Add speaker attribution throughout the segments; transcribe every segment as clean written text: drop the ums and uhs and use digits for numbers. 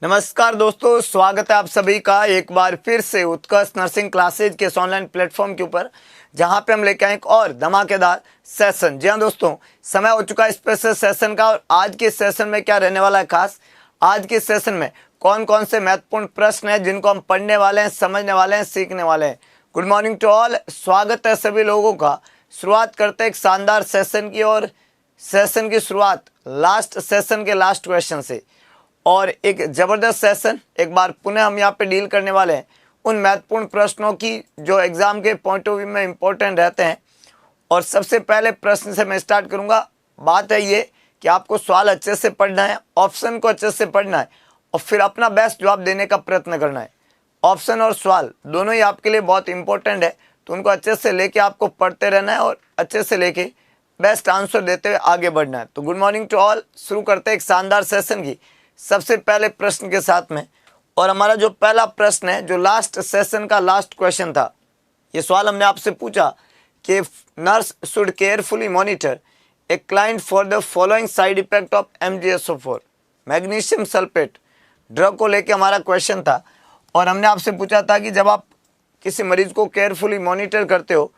Speaker 1: नमस्कार दोस्तों, स्वागत है आप सभी का एक बार फिर से उत्कर्ष नर्सिंग क्लासेज के इस ऑनलाइन प्लेटफॉर्म के ऊपर, जहां पे हम लेके आए एक और धमाकेदार सेशन। जी हाँ दोस्तों, समय हो चुका है स्पेशल सेशन का। और आज के सेशन में क्या रहने वाला है खास, आज के सेशन में कौन कौन से महत्वपूर्ण प्रश्न हैं जिनको हम पढ़ने वाले हैं, समझने वाले हैं, सीखने वाले हैं। गुड मॉर्निंग टू ऑल, स्वागत है सभी लोगों का। शुरुआत करते हैं एक शानदार सेशन की, और सेशन की शुरुआत लास्ट सेशन के लास्ट क्वेश्चन से। और एक ज़बरदस्त सेशन एक बार पुनः हम यहाँ पे डील करने वाले हैं उन महत्वपूर्ण प्रश्नों की जो एग्ज़ाम के पॉइंट ऑफ व्यू में इम्पोर्टेंट रहते हैं। और सबसे पहले प्रश्न से मैं स्टार्ट करूँगा। बात है ये कि आपको सवाल अच्छे से पढ़ना है, ऑप्शन को अच्छे से पढ़ना है और फिर अपना बेस्ट जवाब देने का प्रयत्न करना है। ऑप्शन और सवाल दोनों ही आपके लिए बहुत इंपॉर्टेंट है, तो उनको अच्छे से लेके आपको पढ़ते रहना है और अच्छे से लेके बेस्ट आंसर देते हुए आगे बढ़ना है। तो गुड मॉर्निंग टू ऑल, शुरू करते हैं एक शानदार सेशन की सबसे पहले प्रश्न के साथ में। और हमारा जो पहला प्रश्न है, जो लास्ट सेशन का लास्ट क्वेश्चन था, ये सवाल हमने आपसे पूछा कि nurse should carefully monitor a client for the following side effect of MgSO4 magnesium sulphate drug को लेके हमारा क्वेश्चन था। और हमने आपसे पूछा था कि जब आप किसी मरीज को केयरफुली मॉनिटर करते हो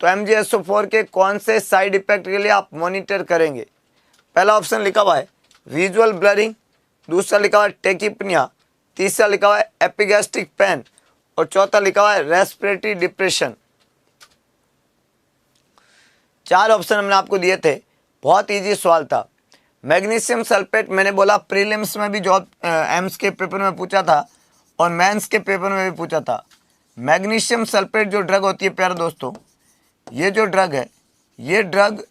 Speaker 1: तो MgSO4 के कौन से साइड इफेक्ट के लिए आप मॉनिटर करेंगे। पहला ऑप्शन लिखा हुआ है विजुअल ब्लरिंग, दूसरा लिखा हुआ है टेकिपनिया, तीसरा लिखा हुआ है एपिगैस्ट्रिक पेन और चौथा लिखा हुआ है रेस्पिरेटरी डिप्रेशन। चार ऑप्शन हमने आपको दिए थे, बहुत इजी सवाल था। मैग्नीशियम सल्फेट मैंने बोला प्रीलिम्स में भी जॉब एम्स के पेपर में पूछा था और मेंस के पेपर में भी पूछा था। मैग्नीशियम सल्फेट जो ड्रग होती है प्यारे दोस्तों, ये जो ड्रग है, ये ड्रग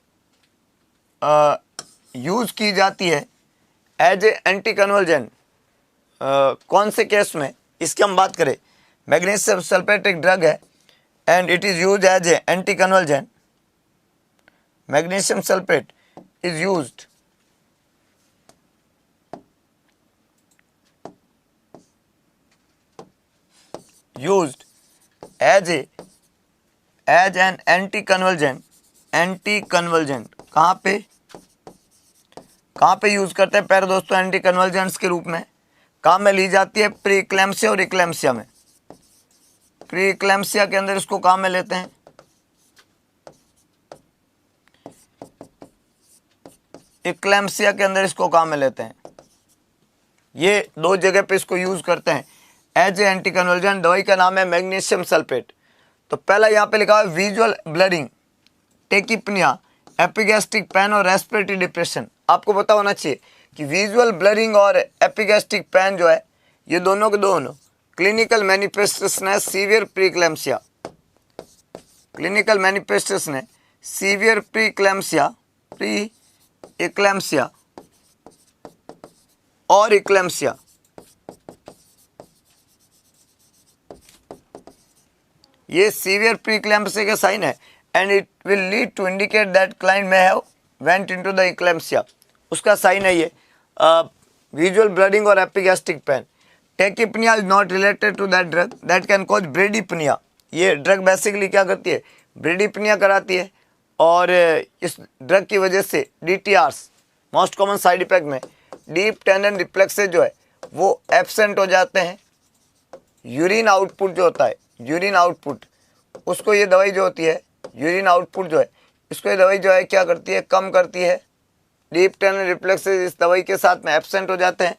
Speaker 1: यूज़ की जाती है एज ए एंटी कन्वर्जेंट। कौन से केस में इसकी हम बात करें, मैग्नीशियम सल्फेट एक ड्रग है and it is use as a anti convergent. Magnesium sulphate is used as an anti convergent. कहाँ पे यूज करते हैं प्यारे दोस्तों एंटी कन्वर्जेंट्स के रूप में? कहाँ में ली जाती है? प्री इक्लेम्सिया और इक्लेम्सिया में। प्री इक्लेम्सिया के अंदर इसको कहाँ में लेते हैं? इक्लेम्सिया के अंदर इसको कहाँ में लेते हैं? ये दो जगह पे इसको यूज करते हैं एज ए एंटी कन्वर्जेंट। दवाई का नाम है मैग्नीशियम सल्फेट। तो पहला यहाँ पे लिखा है visual blurring, tachypnoea, epigastric pain और रेस्पिरेटरी डिप्रेशन। आपको पता होना चाहिए कि विजुअल ब्लरिंग और एपिगैस्ट्रिक पेन जो है, ये दोनों के दोनों क्लिनिकल मैनिफेस्टेशन है सीवियर प्रीक्लेम्सिया। क्लिनिकल मैनिफेस्टेशन है सीवियर प्रीक्लेम्सिया और इक्लेम्सिया। ये सीवियर प्रीक्लेम्सिया का साइन है and it will lead to indicate that client may have went into the eclampsia. उसका साइन है ये विजुअल ब्लडिंग और epigastric pain. Tachypnoea is not related to that drug that can cause bradypnoea. ये drug basically क्या करती है? ब्रेडिपनिया कराती है। और इस ड्रग की वजह से DTRs most common side effect में डीप टेंडन रिफ्लेक्सेस जो है वो एब्सेंट हो जाते हैं। यूरिन आउटपुट जो होता है, यूरिन आउटपुट, उसको ये दवाई जो होती है, यूरिन आउटपुट जो है, इसको ये दवाई जो है क्या करती है? कम करती है। डीप टेंडन रिफ्लेक्सेस इस दवाई के साथ में एब्सेंट हो जाते हैं।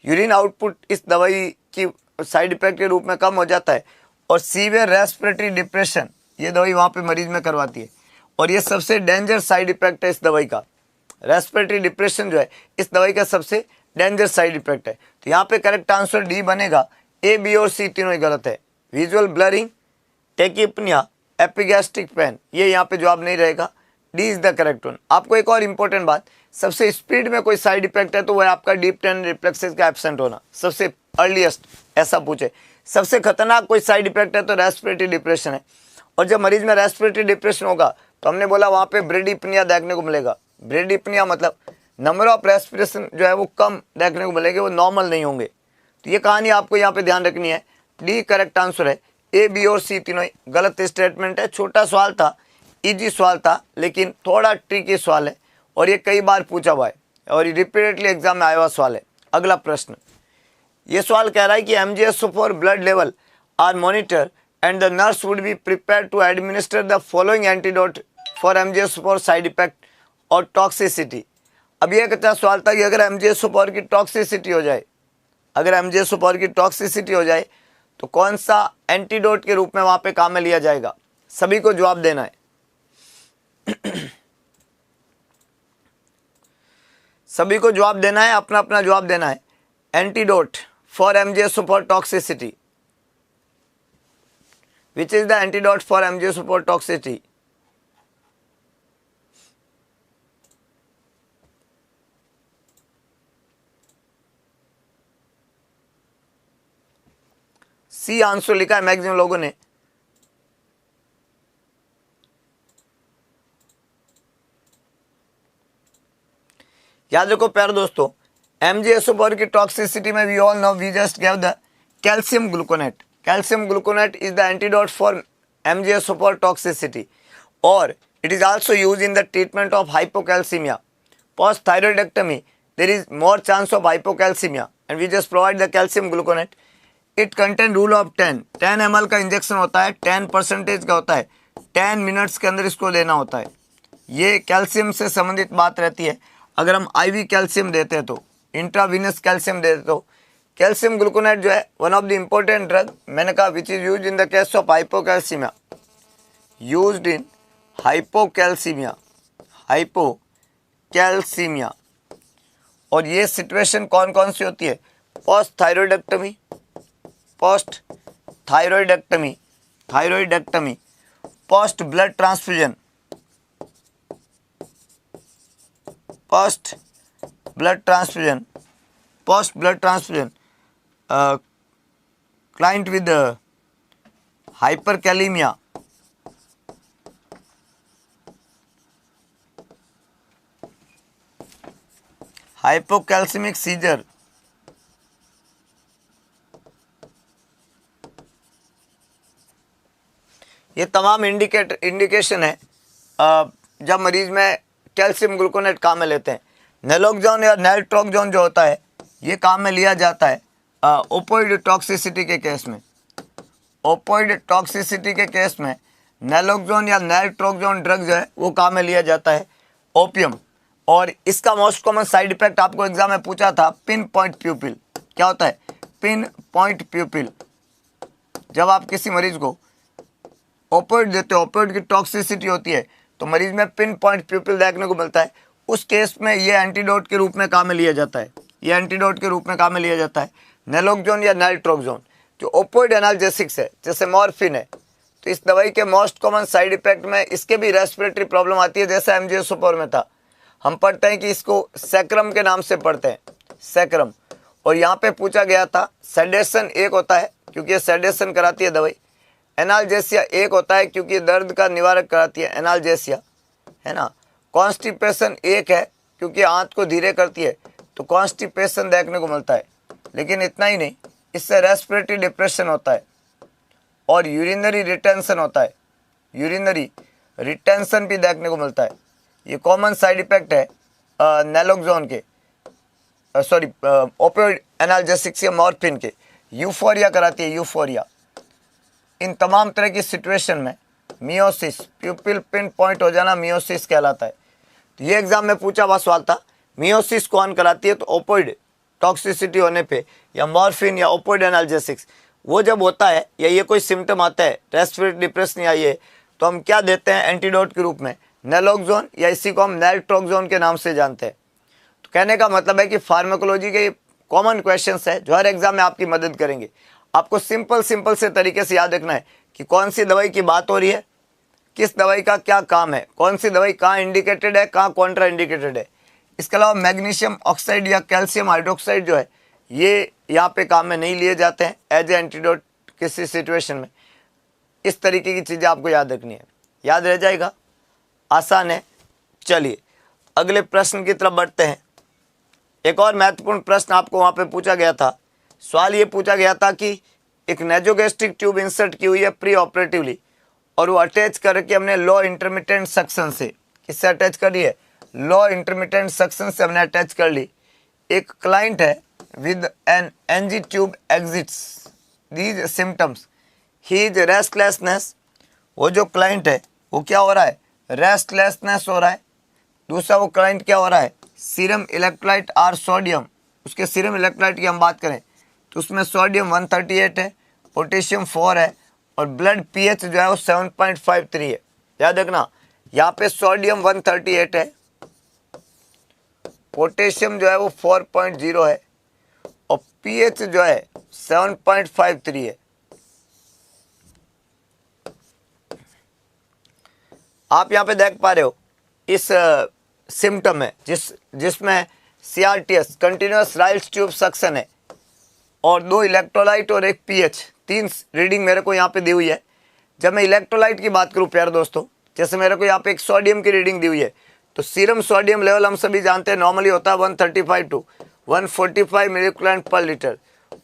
Speaker 1: यूरिन आउटपुट इस दवाई की साइड इफेक्ट के रूप में कम हो जाता है। और सीवियर रेस्पिरेटरी डिप्रेशन ये दवाई वहाँ पे मरीज में करवाती है। और ये सबसे डेंजर साइड इफेक्ट है इस दवाई का। रेस्पिरेटरी डिप्रेशन जो है इस दवाई का सबसे डेंजर साइड इफेक्ट है। तो यहाँ पे करेक्ट आंसर डी बनेगा। A, B और C तीनों ही गलत है। Visual blurring, tachypnoea, epigastric pen, ये यहाँ पे जवाब नहीं रहेगा। D is the correct one. आपको एक और इंपॉर्टेंट बात, सबसे स्पीड में कोई साइड इफेक्ट है तो वह आपका डीप टेंडन रिफ्लेक्सेस का एब्सेंट होना, सबसे अर्लीस्ट ऐसा पूछे। सबसे खतरनाक कोई साइड इफेक्ट है तो रेस्पिरेटरी डिप्रेशन है। और जब मरीज में रेस्पिरेटरी डिप्रेशन होगा तो हमने बोला वहाँ पे ब्रेडिपनिया देखने को मिलेगा। ब्रेडिपनिया मतलब नंबर ऑफ रेस्पिरेशन जो है वो कम देखने को मिलेंगे, वो नॉर्मल नहीं होंगे। तो ये कहानी आपको यहाँ पे ध्यान रखनी है। डी करेक्ट आंसर है। A, B और C तीनों ही गलत स्टेटमेंट है। छोटा सवाल था, इजी सवाल था, लेकिन थोड़ा ट्रिकी सवाल है और ये कई बार पूछा हुआ है और ये रिपीटेडली एग्जाम में आया हुआ सवाल है। अगला प्रश्न, ये सवाल कह रहा है कि MgSO4 blood level are monitor and the nurse would be prepare to administer the following antidote for MgSO4 side effect और टॉक्सिसिटी। अब ये कहता सवाल था कि अगर MgSO4 की टॉक्सिसिटी हो जाए, अगर MgSO4 की टॉक्सिसिटी हो जाए तो कौन सा एंटीडोट के रूप में वहाँ पे काम में लिया जाएगा। सभी को जवाब देना है। सभी को जवाब देना है, अपना अपना जवाब देना है। Antidote for MgSO4 toxicity, which is the antidote for MgSO4 toxicity. C answer लिखा है मैक्सिमम लोगों ने। याद रखो प्यारे दोस्तों, MgSO4 की टॉक्सिसिटी में we all know, we just give the calcium gluconate. Calcium gluconate is the antidote for MgSO4 toxicity और it is also used in the treatment of hypocalcemia. Post thyroidectomy there is more chance of hypocalcemia and we just provide the calcium gluconate. It contain rule of 10 ml का injection होता है, 10% का होता है, 10 minutes के अंदर इसको लेना होता है। ये कैल्शियम से संबंधित बात रहती है। अगर हम IV कैल्शियम देते हैं तो, इंट्रावीनस कैल्शियम देते तो कैल्शियम ग्लूकोनेट जो है one of the important drug, मैंने कहा which is use in the case of hypocalcaemia, used in hypocalcaemia, hypocalcaemia. और ये सिचुएशन कौन कौन सी होती है? Post thyroidectomy, post thyroidectomy, thyroidectomy, post blood transfusion, post blood transfusion, post blood transfusion, client with hyperkalemia, hypocalcemic seizure, ये तमाम indication है जब मरीज में कैल्शियम ग्लूकोनेट काम में लेते हैं। नेलोक्सोन या नेल्ट्रोक्सोन जो होता है ये काम में लिया जाता है ओपोइड टॉक्सिसिटी के केस में। ओपोइड टॉक्सिसिटी के केस में नेलोक्सोन या नेल्ट्रोक्सोन ड्रग जो है वो काम में लिया जाता है। ओपियम, और इसका मोस्ट कॉमन साइड इफेक्ट आपको एग्जाम में पूछा था, पिन पॉइंट प्यूपिल। क्या होता है? Pin point प्यूपिल। जब आप किसी मरीज को ओपोइड देते हो, ओपोइड की टॉक्सिसिटी होती है तो मरीज में पिन पॉइंट प्यूपिल देखने को मिलता है। उस केस में ये एंटीडोट के रूप में काम में लिया जाता है, ये एंटीडोट के रूप में काम में लिया जाता है। नेलोक्सोन या नेल्ट्रोक्सोन जो ओपोइड एनाल्जेसिक्स है, जैसे मॉर्फिन है, तो इस दवाई के मोस्ट कॉमन साइड इफेक्ट में इसके भी रेस्पिरेटरी प्रॉब्लम आती है, जैसे MgSO4 में था। हम पढ़ते हैं कि इसको सैक्रम के नाम से पढ़ते हैं, सैक्रम। और यहाँ पे पूछा गया था सेडेशन एक होता है क्योंकि ये सेडेशन कराती है दवाई, एनाल्जेसिया एक होता है क्योंकि दर्द का निवारक कराती है, एनाल्जेसिया, है ना। कॉन्स्टिपेशन एक है क्योंकि आंत को धीरे करती है, तो कॉन्स्टिपेशन देखने को मिलता है। लेकिन इतना ही नहीं, इससे रेस्पिरेटरी डिप्रेशन होता है और यूरिनरी रिटेंशन होता है, यूरिनरी रिटेंशन भी देखने को मिलता है। ये कॉमन साइड इफेक्ट है नेलोक्सोन के, सॉरी ओपियोइड एनाल्जेसिक्स या मॉर्फिन के। यूफोरिया कराती है, यूफोरिया। इन तमाम तरह की सिचुएशन में मियोसिस, प्यूपिल पिन पॉइंट हो जाना मियोसिस कहलाता है। तो ये एग्जाम में पूछा हुआ सवाल था, मियोसिस कौन कराती है? तो ओपोइड टॉक्सिसिटी होने पे या मॉर्फिन या ओपोइड एनाल्जेसिक्स, वो जब होता है या ये कोई सिम्टम आता है, रेस्पिरेटरी डिप्रेशन या ये, तो हम क्या देते हैं एंटीडोट के रूप में? नेलोक्सोन, या इसी को हम नेल्ट्रोक्सोन के नाम से जानते हैं। तो कहने का मतलब है कि फार्माकोलॉजी के कॉमन क्वेश्चंस है जो हर एग्जाम में आपकी मदद करेंगे। आपको सिंपल से तरीके से याद रखना है कि कौन सी दवाई की बात हो रही है, किस दवाई का क्या काम है, कौन सी दवाई कहाँ इंडिकेटेड है, कहाँ कॉन्ट्रा इंडिकेटेड है। इसके अलावा मैग्नीशियम ऑक्साइड या कैल्शियम हाइड्रोक्साइड जो है ये यहाँ पे काम में नहीं लिए जाते हैं एज ए एंटीडोट किसी सिचुएशन में। इस तरीके की चीज़ें आपको याद रखनी है, याद रह जाएगा, आसान है। चलिए अगले प्रश्न की तरफ बढ़ते हैं। एक और महत्वपूर्ण प्रश्न आपको वहाँ पे पूछा गया था। सवाल ये पूछा गया था कि एक नेजोगैस्ट्रिक ट्यूब इंसर्ट की हुई है प्री ऑपरेटिवली और वो अटैच करके हमने लो इंटरमिटेंट सक्शन से, किससे अटैच करी है? लो इंटरमिटेंट सक्शन से हमने अटैच कर ली। एक क्लाइंट है with an NG tube exits these symptoms. He is restlessness. वो जो क्लाइंट है वो क्या हो रहा है, रेस्टलेसनेस हो रहा है. दूसरा वो क्लाइंट क्या हो रहा है, सीरम इलेक्ट्रोलाइट आर सोडियम. उसके सीरम इलेक्ट्रोलाइट की हम बात करें तो उसमें सोडियम 138 है, पोटेशियम 4 है और ब्लड पीएच जो है वो 7.53 है. याद रखना यहाँ पे सोडियम 138 है, पोटेशियम जो है वो 4.0 है और पीएच जो है 7.53 है. आप यहाँ पे देख पा रहे हो इस सिम्टम में जिसमें CRTS continuous Ryle's tube suction है और 2 इलेक्ट्रोलाइट और 1 पीएच, 3 रीडिंग मेरे को यहाँ पे दी हुई है. जब मैं इलेक्ट्रोलाइट की बात करूँ प्यारे दोस्तों, जैसे मेरे को यहाँ पे एक सोडियम की रीडिंग दी हुई है तो सीरम सोडियम लेवल हम सभी जानते हैं नॉर्मली होता है 135 टू 145 मिलीग्राम पर लीटर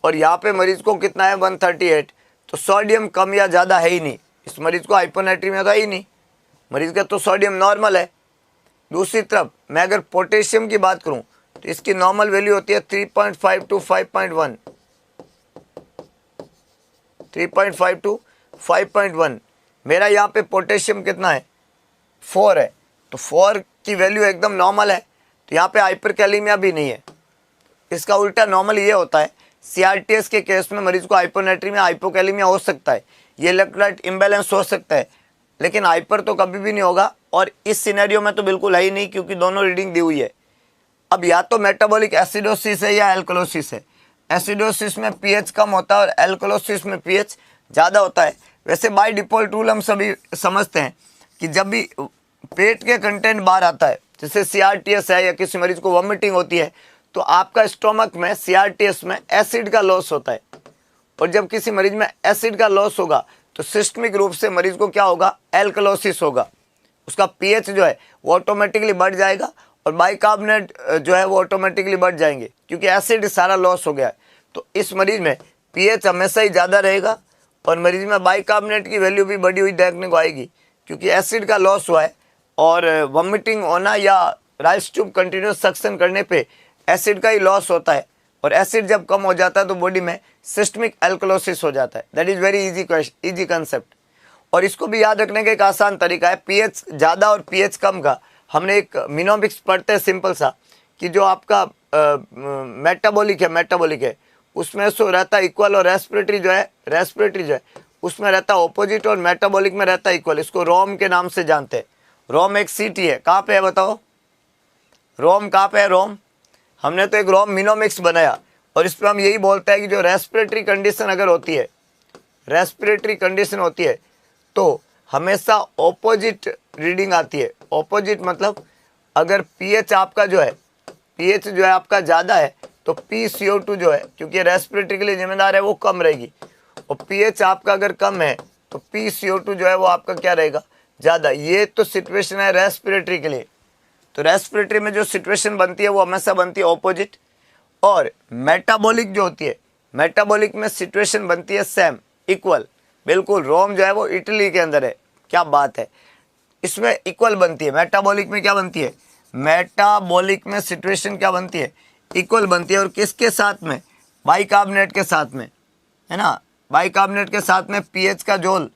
Speaker 1: और यहाँ पे मरीज को कितना है 138. तो सोडियम कम या ज़्यादा है ही नहीं, इस मरीज को हाइपोनेट्रीमिया तो है ही नहीं, मरीज का तो सोडियम नॉर्मल है. दूसरी तरफ मैं अगर पोटेशियम की बात करूं तो इसकी नॉर्मल वैल्यू होती है 3.5 टू 5.1, 3.5 टू 5.1. मेरा यहाँ पे पोटेशियम कितना है 4 है तो 4 की वैल्यू एकदम नॉर्मल है, तो यहाँ पे हाइपरकैलेमिया भी नहीं है. इसका उल्टा नॉर्मल ये होता है CRTS के केस में मरीज को हाइपोनेट्रीमिया हाइपोकैलेमिया हो सकता है, ये इलेक्ट्रोलाइट इम्बैलेंस हो सकता है, लेकिन हाइपर तो कभी भी नहीं होगा और इस सिनेरियो में तो बिल्कुल है ही नहीं क्योंकि दोनों रीडिंग दी हुई है. अब या तो मेटाबॉलिक एसिडोसिस है या एल्कलोसिस है. एसिडोसिस में पीएच कम होता है और एल्कलोसिस में पीएच ज़्यादा होता है. वैसे बाय डिफ़ॉल्ट रूल हम सभी समझते हैं कि जब भी पेट के कंटेंट बाहर आता है, जैसे CRTS है या किसी मरीज को वॉमिटिंग होती है तो आपका स्टोमक में CRTS में एसिड का लॉस होता है और जब किसी मरीज में एसिड का लॉस होगा तो सिस्टमिक रूप से मरीज को क्या होगा, एल्कलोसिस होगा. उसका पीएच जो है वो ऑटोमेटिकली बढ़ जाएगा और बाइकार्बोनेट जो है वो ऑटोमेटिकली बढ़ जाएंगे क्योंकि एसिड सारा लॉस हो गया है. तो इस मरीज में पीएच हमेशा ही ज़्यादा रहेगा और मरीज में बाइकार्बोनेट की वैल्यू भी बढ़ी हुई देखने को आएगी क्योंकि एसिड का लॉस हुआ है और वॉमिटिंग होना या राइल्स ट्यूब कंटिन्यूस सक्शन करने पे एसिड का ही लॉस होता है और एसिड जब कम हो जाता है तो बॉडी में सिस्टमिक एल्कलोसिस हो जाता है. That is very easy concept. और इसको भी याद रखने का एक आसान तरीका है, पीएच ज़्यादा और पीएच कम का हमने एक मिनोमिक्स पढ़ते हैं सिंपल सा कि जो आपका मेटाबॉलिक है उसमें सो रहता है इक्वल और रेस्पिरेटरी जो है उसमें रहता है ऑपोजिट और मेटाबॉलिक में रहता है इक्वल. इसको रोम के नाम से जानते हैं. रोम एक सिटी है, कहाँ पे है बताओ, रोम कहाँ पे है? रोम हमने तो एक रोम मिनोमिक्स बनाया और इस पर हम यही बोलते हैं कि जो रेस्पिरेटरी कंडीशन अगर होती है, रेस्पिरेटरी कंडीशन होती है तो हमेशा ऑपोजिट रीडिंग आती है. ऑपोजिट मतलब अगर पीएच आपका जो है आपका ज़्यादा है तो PCO2 जो है क्योंकि रेस्पिरेटरी के लिए जिम्मेदार है वो कम रहेगी और पीएच आपका अगर कम है तो PCO2 जो है वो आपका क्या रहेगा, ज़्यादा. ये तो सिचुएशन है रेस्पिरेटरी के लिए. तो रेस्पिरेटरी में जो सिचुएशन बनती है वो हमेशा बनती है ऑपोजिट. और मेटाबॉलिक जो होती है, मेटाबॉलिक में सिचुएशन बनती है सेम इक्वल. बिल्कुल रोम जो है वो इटली के अंदर है, क्या बात है, इसमें इक्वल बनती है. मेटाबॉलिक में क्या बनती है, मेटाबॉलिक में सिचुएशन क्या बनती है, इक्वल बनती है. और किसके साथ में, बाइकार्बोनेट के साथ में, है ना, बाइकार्बोनेट के साथ में पीएच का जोल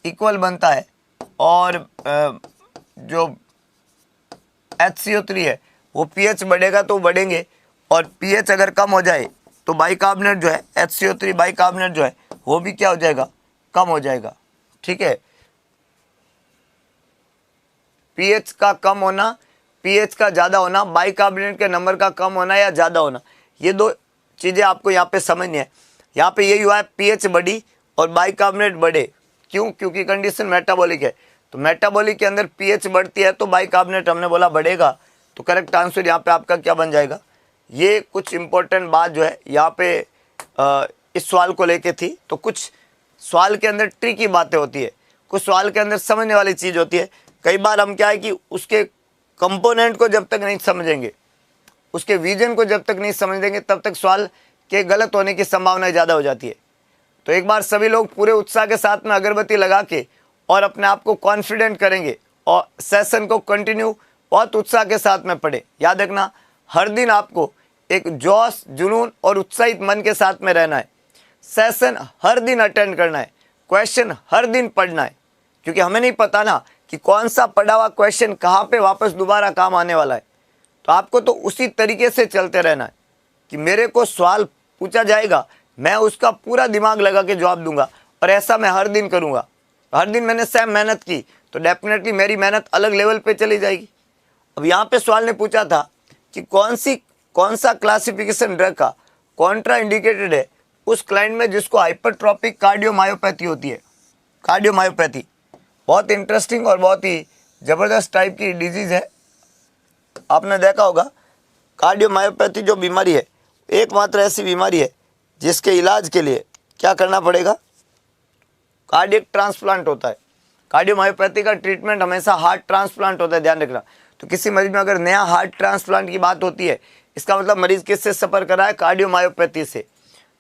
Speaker 1: इक्वल बनता है और जो HCO3 है वो पीएच बढ़ेगा तो बढ़ेंगे और पीएच अगर कम हो जाए तो बाइकार्बोनेट जो है HCO3 बाइकार्बोनेट जो है वो भी क्या हो जाएगा, कम हो जाएगा. ठीक है, पीएच का कम होना, पीएच का ज़्यादा होना, बाइकार्बोनेट के नंबर का कम होना या ज़्यादा होना, ये दो चीज़ें आपको यहाँ पे समझनी है. यहाँ पे यही हुआ है, पीएच बढ़ी और बाइकार्बोनेट बढ़े. क्यों? क्योंकि कंडीशन मेटाबॉलिक है. तो मेटाबॉलिक के अंदर पीएच बढ़ती है तो बाइकार्बोनेट हमने बोला बढ़ेगा. तो करेक्ट आंसर यहाँ पे आपका क्या बन जाएगा. ये कुछ इंपॉर्टेंट बात जो है यहाँ पे इस सवाल को लेके थी. तो कुछ सवाल के अंदर ट्रिकी बातें होती है, कुछ सवाल के अंदर समझने वाली चीज़ होती है. कई बार हम क्या है कि उसके कंपोनेंट को जब तक नहीं समझेंगे, उसके विजन को जब तक नहीं समझेंगे तब तक सवाल के गलत होने की संभावना ज़्यादा हो जाती है. तो एक बार सभी लोग पूरे उत्साह के साथ में अगरबत्ती लगा के और अपने आप को कॉन्फिडेंट करेंगे और सेशन को कंटिन्यू बहुत उत्साह के साथ में पढ़े. याद रखना हर दिन आपको एक जोश, जुनून और उत्साहित मन के साथ में रहना है। सेशन हर दिन अटेंड करना है, क्वेश्चन हर दिन पढ़ना है, क्योंकि हमें नहीं पता ना कि कौन सा पढ़ा हुआ क्वेश्चन कहाँ पे वापस दोबारा काम आने वाला है। तो आपको तो उसी तरीके से चलते रहना है कि मेरे को सवाल पूछा जाएगा, मैं उसका पूरा दिमाग लगा के जवाब दूंगा, और ऐसा मैं हर दिन करूंगा। हर दिन मैंने सेम मेहनत की तो डेफिनेटली मेरी मेहनत अलग लेवल पे चली जाएगी। अब यहाँ पे सवाल ने पूछा था कि कौन सा क्लासिफिकेशन ड्रग का कॉन्ट्रा इंडिकेटेड है उस क्लाइंट में जिसको हाइपरट्रॉपिक कार्डियोमायोपैथी होती है। कार्डियोमायोपैथी बहुत इंटरेस्टिंग और बहुत ही ज़बरदस्त टाइप की डिजीज़ है। आपने देखा होगा कार्डियोमायोपैथी जो बीमारी है एकमात्र ऐसी बीमारी है जिसके इलाज के लिए क्या करना पड़ेगा, कार्डियक ट्रांसप्लांट होता है। कार्डियोमायोपैथी का ट्रीटमेंट हमेशा हार्ट ट्रांसप्लांट होता है, ध्यान रखना। तो किसी मरीज में अगर नया हार्ट ट्रांसप्लांट की बात होती है, इसका मतलब मरीज किससे सफ़र कर रहा है, कार्डियोमायोपैथी से।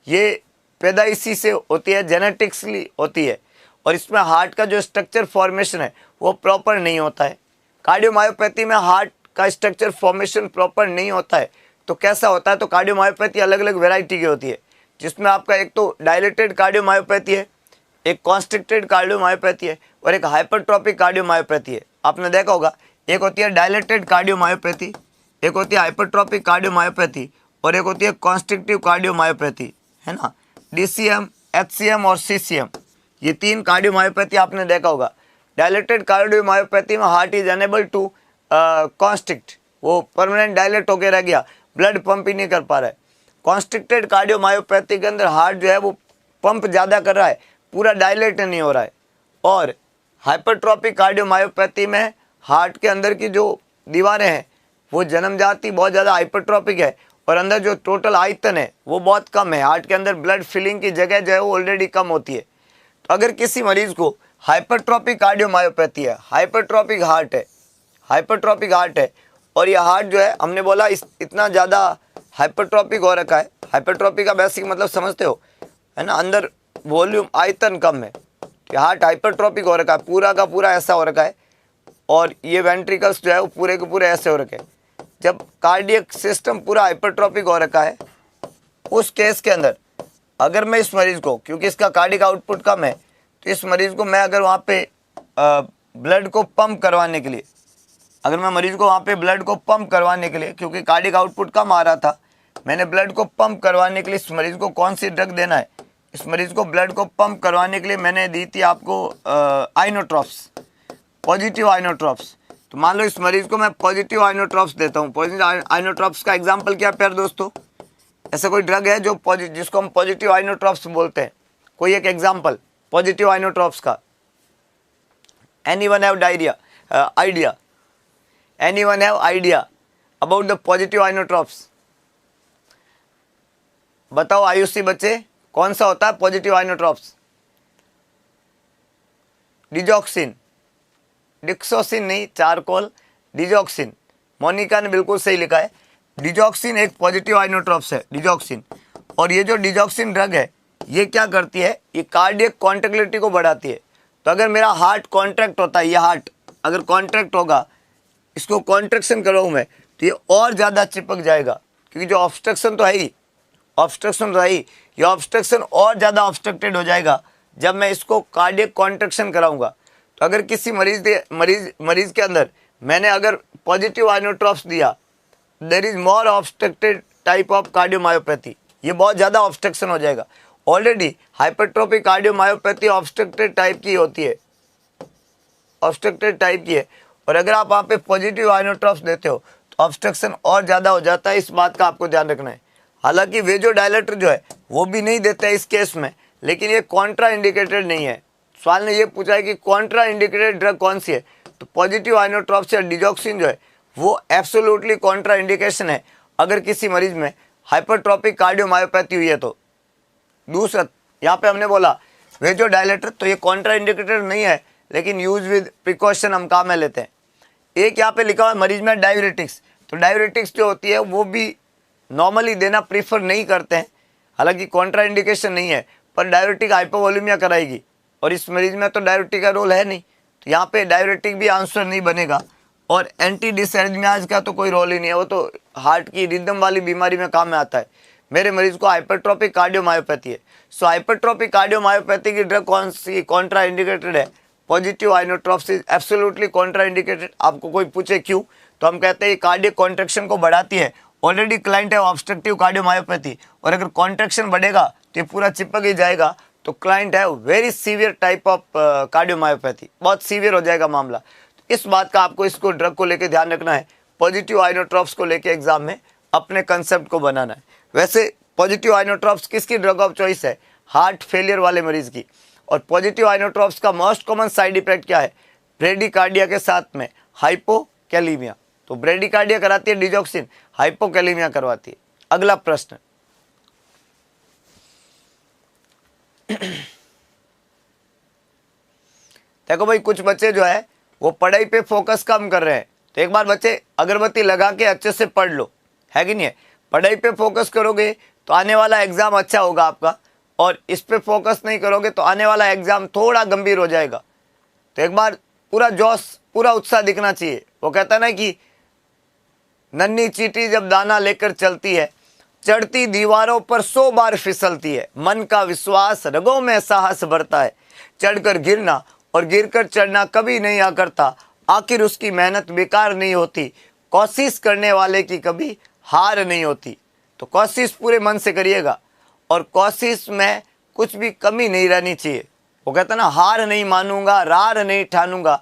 Speaker 1: ये पैदाइशी से होती है, जेनेटिक्सली होती है, और इसमें हार्ट का जो स्ट्रक्चर फॉर्मेशन है वो प्रॉपर नहीं होता है। कार्डियोमायोपैथी में हार्ट का स्ट्रक्चर फॉर्मेशन प्रॉपर नहीं होता है। तो कैसा होता है, तो कार्डियोमायोपैथी अलग अलग वेराइटी की होती है, जिसमें आपका एक तो डायलेटेड कार्डियोमायोपैथी है, एक कॉन्स्ट्रिक्टेड कार्डियोमायोपैथी है, और एक हाइपरट्रॉपिक कार्डियोमायोपैथी है। आपने देखा होगा एक होती है डायलेटेड कार्डियोमायोपैथी, एक होती है हाइपरट्रॉपिक कार्डियोमायोपैथी, और एक होती है कॉन्स्ट्रिक्टिव कार्डियोमायोपैथी, है ना। DCM, HCM और CCM, ये 3 कार्डियोमायोपैथी आपने देखा होगा। डायलेटेड कार्डियोमायोपैथी में heart is unable to constrict, वो परमानेंट डायलेट होकर रह गया, ब्लड पंप ही नहीं कर पा रहा है। कॉन्स्ट्रिक्टेड कार्डियोमायोपैथी के अंदर हार्ट जो है वो पंप ज़्यादा कर रहा है, पूरा डायलेट नहीं हो रहा है। और हाइपरट्रॉपिक कार्डियोमायोपैथी में हार्ट के अंदर की जो दीवारें हैं वो जन्मजाति बहुत ज़्यादा हाइपरट्रॉपिक है, और अंदर जो टोटल आयतन है वो बहुत कम है। हार्ट के अंदर ब्लड फिलिंग की जगह जो है वो ऑलरेडी कम होती है। तो अगर किसी मरीज़ को हाइपरट्रॉपिक कार्डियोमायोपैथी है, हाइपरट्रॉपिक हार्ट है, और यह हार्ट जो है हमने बोला इतना ज़्यादा हाइपरट्रॉपिक हो रखा है। हाइपरट्रॉपिक का बेसिक मतलब समझते हो, है ना, अंदर वॉल्यूम आयतन कम है। हार्ट हाइपरट्रॉपिक हो रखा है, पूरा का पूरा ऐसा हो रखा है, और ये वेंट्रिकल्स जो है वो पूरे के पूरे ऐसे हो रखे हैं। जब कार्डियक सिस्टम पूरा हाइपरट्रॉपिक हो रखा है, उस केस के अंदर अगर मैं इस मरीज़ को, क्योंकि इसका कार्डियक आउटपुट कम है, तो इस मरीज़ को मैं अगर वहाँ पे ब्लड को पंप करवाने के लिए, क्योंकि कार्डियक आउटपुट कम आ रहा था, मैंने ब्लड को पंप करवाने के लिए इस मरीज़ को कौन सी ड्रग देना है, इस मरीज़ को ब्लड को पंप करवाने के लिए मैंने दी थी आपको आइनोट्रॉप्स, पॉजिटिव आइनोट्रॉप्स। तो मान लो इस मरीज़ को मैं पॉजिटिव आइनोट्रॉप्स देता हूँ। पॉजिटिव आइनोट्रॉप्स का एग्जाम्पल क्या प्यार दोस्तों, ऐसा कोई ड्रग है जो जिसको हम पॉजिटिव आइनोट्रॉप्स बोलते हैं, कोई एक एग्जाम्पल पॉजिटिव आइनोट्रॉप्स का। Anyone have idea about the positive inotropes? बताओ आयुषी बच्चे, कौन सा होता है पॉजिटिव आइनोट्रॉप्स? डिजॉक्सिन, डिक्सोसिन नहीं, चारकोल, डिजॉक्सिन। मोनिका ने बिल्कुल सही लिखा है, डिजॉक्सिन एक पॉजिटिव आइनोट्रॉप्स है, डिजॉक्सिन। और ये जो डिजॉक्सिन ड्रग है ये क्या करती है, ये कार्डियक कॉन्ट्रैक्टिलिटी को बढ़ाती है। तो अगर मेरा हार्ट कॉन्ट्रैक्ट होता है, ये हार्ट अगर कॉन्ट्रैक्ट होगा, इसको कॉन्ट्रैक्शन कराऊँ मैं, तो ये और ज़्यादा चिपक जाएगा, क्योंकि जो ऑब्स्ट्रक्शन तो है ही, ये ऑब्स्ट्रक्शन और ज़्यादा ऑब्स्ट्रक्टेड हो जाएगा जब मैं इसको कार्डियक कॉन्ट्रैक्शन कराऊंगा। तो अगर किसी मरीज़ के अंदर मैंने अगर पॉजिटिव आइनोट्रॉप्स दिया, there is more obstructed type of cardiomyopathy, ये बहुत ज़्यादा ऑब्स्ट्रक्शन हो जाएगा। Already hypertrophic cardiomyopathy obstructed type की होती है, और अगर आप वहाँ पे पॉजिटिव आइनोट्रॉप्स देते हो तो ऑब्स्ट्रक्शन और ज़्यादा हो जाता है। इस बात का आपको ध्यान रखना है। हालांकि वेजोडायलेटर जो है वो भी नहीं देते हैं इस केस में, लेकिन ये कॉन्ट्रा इंडिकेटेड नहीं है। सवाल ने ये पूछा है कि कॉन्ट्रा इंडिकेटेड ड्रग कौन सी है, तो पॉजिटिव आइनोट्रॉप्स या डिजॉक्सिन जो है वो एब्सोल्युटली कॉन्ट्रा इंडिकेशन है अगर किसी मरीज में हाइपरट्रॉपिक कार्डियोमायोपैथी हुई है तो। दूसरा यहाँ पे हमने बोला वेजोडायलेटर, तो ये कॉन्ट्रा इंडिकेटेड नहीं है, लेकिन यूज विद प्रिकॉशन हम काम में लेते हैं। एक यहाँ पे लिखा हुआ है मरीज में डाययूरेटिक्स, तो डाययूरेटिक्स जो होती है वो भी नॉर्मली देना प्रीफर नहीं करते हैं, हालांकि कॉन्ट्रा इंडिकेशन नहीं है, पर डाययूरेटिक हाइपोवोलेमिया कराएगी, और इस मरीज में तो डाययूरेटिक का रोल है नहीं, तो यहाँ पे डाययूरेटिक भी आंसर नहीं बनेगा। और एंटी डिसएरिथमियाज का तो कोई रोल ही नहीं है, वो तो हार्ट की रिदम वाली बीमारी में काम में आता है। मेरे मरीज को हाइपरट्रोपिक कार्डियोमायोपैथी है। सो हाइपरट्रोपिक कार्डियोमायोपैथी की ड्रग कौन सी कॉन्ट्रा इंडिकेटेड है? Positive inotropes is absolutely contraindicated. आपको कोई पूछे क्यों, तो हम कहते हैं कार्डियक कॉन्ट्रैक्शन को बढ़ाती है। ऑलरेडी क्लाइंट है ऑब्स्ट्रक्टिव कार्डियोमायोपैथी, और अगर कॉन्ट्रैक्शन बढ़ेगा तो ये पूरा चिपक ही जाएगा, तो क्लाइंट है very severe type of cardiomyopathy, बहुत सीवियर हो जाएगा मामला। तो इस बात का आपको इसको ड्रग को लेके ध्यान रखना है। पॉजिटिव आइनोट्रोप्स को लेके एग्जाम में अपने कंसेप्ट को बनाना है। वैसे पॉजिटिव आइनोट्रोप्स किसकी ड्रग ऑफ चॉइस है? हार्ट फेलियर वाले मरीज की। और पॉजिटिव आइनोट्रोप्स का मोस्ट कॉमन साइड इफेक्ट क्या है? ब्रेडिकार्डिया के साथ में हाइपोकैलीमिया। तो ब्रेडिकार्डिया कराती है डिजॉक्सिन, हाइपोकैलीमिया करवाती है। अगला प्रश्न, देखो भाई, कुछ बच्चे जो है वो पढ़ाई पे फोकस कम कर रहे हैं, तो एक बार बच्चे अगरबत्ती लगा के अच्छे से पढ़ लो, है कि नहीं है? पढ़ाई पे फोकस करोगे तो आने वाला एग्जाम अच्छा होगा आपका, और इस पे फोकस नहीं करोगे तो आने वाला एग्जाम थोड़ा गंभीर हो जाएगा। तो एक बार पूरा जोश, पूरा उत्साह दिखना चाहिए। वो कहता है ना कि नन्ही चींटी जब दाना लेकर चलती है, चढ़ती दीवारों पर 100 बार फिसलती है, मन का विश्वास रगों में साहस भरता है, चढ़कर गिरना और गिरकर चढ़ना कभी नहीं आ करता, आखिर उसकी मेहनत बेकार नहीं होती, कोशिश करने वाले की कभी हार नहीं होती। तो कोशिश पूरे मन से करिएगा, और कोशिश में कुछ भी कमी नहीं रहनी चाहिए। वो कहता ना, हार नहीं मानूंगा, रार नहीं ठानूंगा,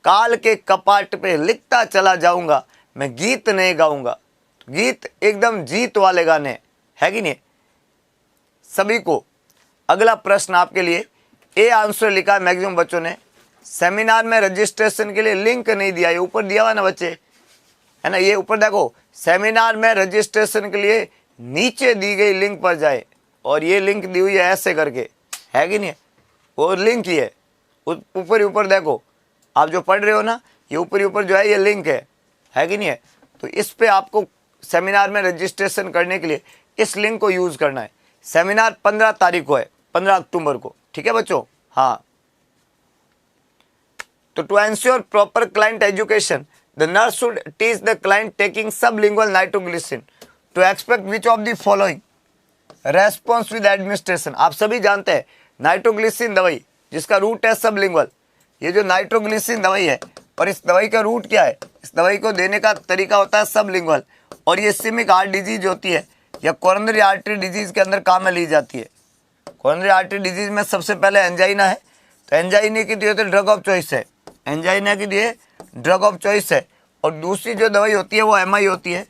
Speaker 1: काल के कपाट पे लिखता चला जाऊंगा, मैं गीत नहीं गाऊंगा। तो गीत एकदम जीत वाले गाने, है कि नहीं सभी को? अगला प्रश्न आपके लिए, ए आंसर लिखा है मैक्सिमम बच्चों ने। सेमिनार में रजिस्ट्रेशन के लिए लिंक नहीं दिया, ये ऊपर दिया हुआ ना बच्चे, है ना? ये ऊपर देखो, सेमिनार में रजिस्ट्रेशन के लिए नीचे दी गई लिंक पर जाए, और ये लिंक दी हुई है ऐसे करके, है कि नहीं? वो लिंक ही है, ऊपर ही ऊपर देखो, आप जो पढ़ रहे हो ना, ये ऊपर ही ऊपर जो है ये लिंक है कि नहीं है? तो इस पे आपको सेमिनार में रजिस्ट्रेशन करने के लिए इस लिंक को यूज करना है। सेमिनार 15 तारीख को है, 15 अक्टूबर को, ठीक है बच्चों? हाँ, तो to ensure proper client education, the nurse should teach the client taking sublingual nitroglycerin to expect which of the following response with administration. आप सभी जानते हैं नाइट्रोग्लिसरीन दवाई जिसका रूट है सबलिंगुअल, ये जो नाइट्रोग्लिसरीन दवाई है, और इस दवाई का रूट क्या है? इस दवाई को देने का तरीका होता है सबलिंगुअल, और ये इस्केमिक हार्ट डिजीज होती है या कोरोनरी आर्टरी डिजीज के अंदर काम में ली जाती है। कोरोनरी आर्टरी डिजीज में सबसे पहले एंजाइना है, तो एंजाइना की दिए तो ड्रग ऑफ चॉइस है, एंजाइना की दिए ड्रग ऑफ चॉइस है। और दूसरी जो दवाई होती है वो एमआई होती है।